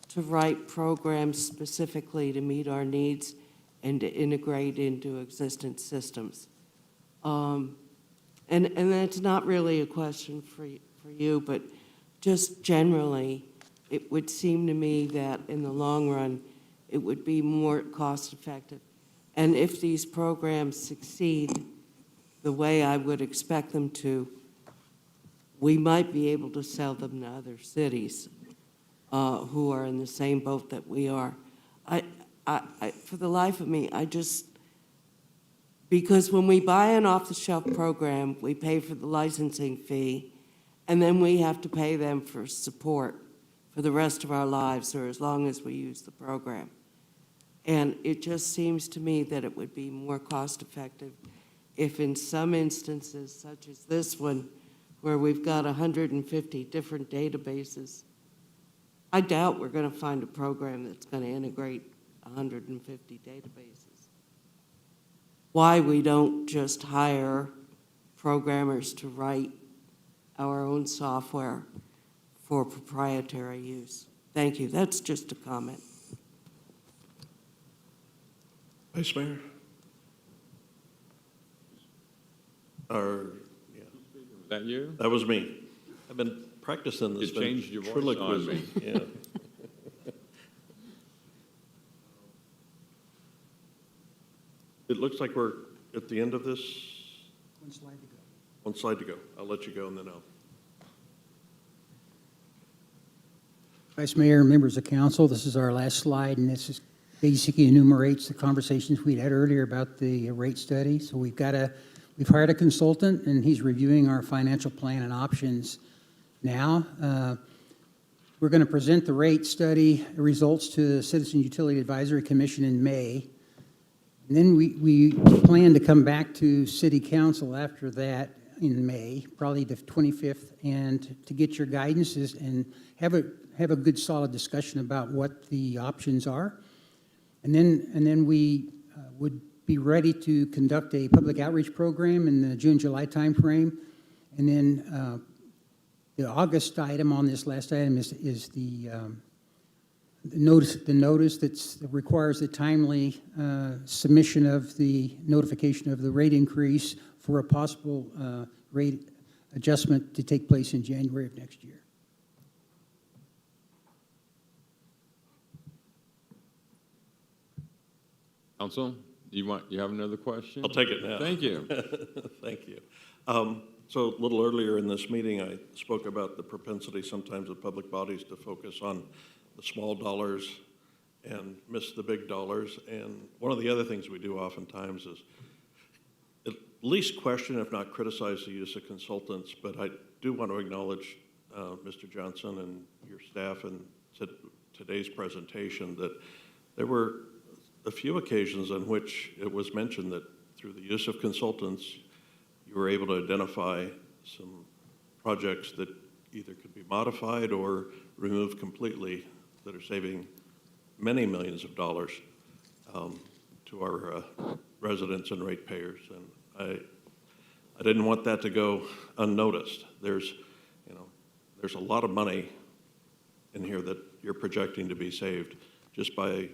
S6: to write programs specifically to meet our needs and to integrate into existing systems. And that's not really a question for you, but just generally, it would seem to me that in the long run, it would be more cost-effective. And if these programs succeed the way I would expect them to, we might be able to sell them to other cities who are in the same boat that we are. For the life of me, because when we buy an off-the-shelf program, we pay for the licensing fee, and then we have to pay them for support for the rest of our lives, or as long as we use the program. And it just seems to me that it would be more cost-effective if in some instances, such as this one, where we've got 150 different databases, I doubt we're going to find a program that's going to integrate 150 databases. Why we don't just hire programmers to write our own software for proprietary use. Thank you. That's just a comment.
S13: Vice Mayor?
S8: Was that you?
S13: That was me. I've been practicing this.
S8: You changed your voice on me.
S13: Yeah. It looks like we're at the end of this.
S14: One slide to go.
S13: One slide to go. I'll let you go and then I'll.
S14: Vice Mayor, members of council, this is our last slide, and this is basically enumerates the conversations we'd had earlier about the rate study. So we've hired a consultant, and he's reviewing our financial plan and options now. We're going to present the rate study results to the Citizen Utility Advisory Commission in May. And then we plan to come back to City Council after that in May, probably the 25th, and to get your guidances and have a good solid discussion about what the options are. And then we would be ready to conduct a public outreach program in the June-July timeframe. And then the August item on this last item is the notice that requires the timely submission of the notification of the rate increase for a possible rate adjustment to take place in January of next year.
S8: Council, You have another question?
S13: I'll take it now.
S8: Thank you.
S13: Thank you. So a little earlier in this meeting, I spoke about the propensity sometimes of public bodies to focus on the small dollars and miss the big dollars. And one of the other things we do oftentimes is at least question, if not criticize, the use of consultants. But I do want to acknowledge Mr. Johnson and your staff and today's presentation that there were a few occasions on which it was mentioned that through the use of consultants, you were able to identify some projects that either could be modified or removed completely that are saving many millions of dollars to our residents and ratepayers. And I didn't want that to go unnoticed. There's a lot of money in here that you're projecting to be saved just by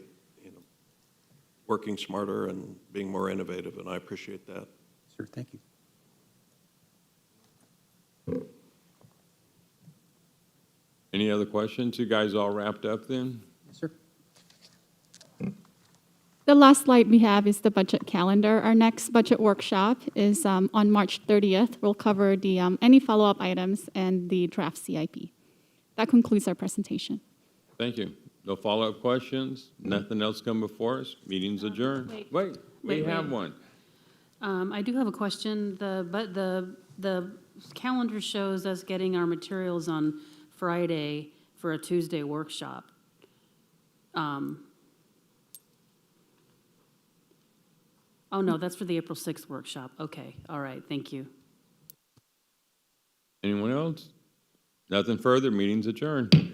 S13: working smarter and being more innovative, and I appreciate that.
S14: Sure, thank you.
S8: Any other questions? You guys all wrapped up then?
S14: Yes, sir.
S10: The last slide we have is the budget calendar. Our next budget workshop is on March 30th. We'll cover the any follow-up items and the draft CIP. That concludes our presentation.
S8: Thank you. No follow-up questions? Nothing else come before us? Meeting's adjourned. Wait, we have one.
S11: I do have a question. The calendar shows us getting our materials on Friday for a Tuesday workshop. Oh, no, that's for the April 6th workshop. Okay, all right, thank you.
S8: Anyone else? Nothing further, meeting's adjourned.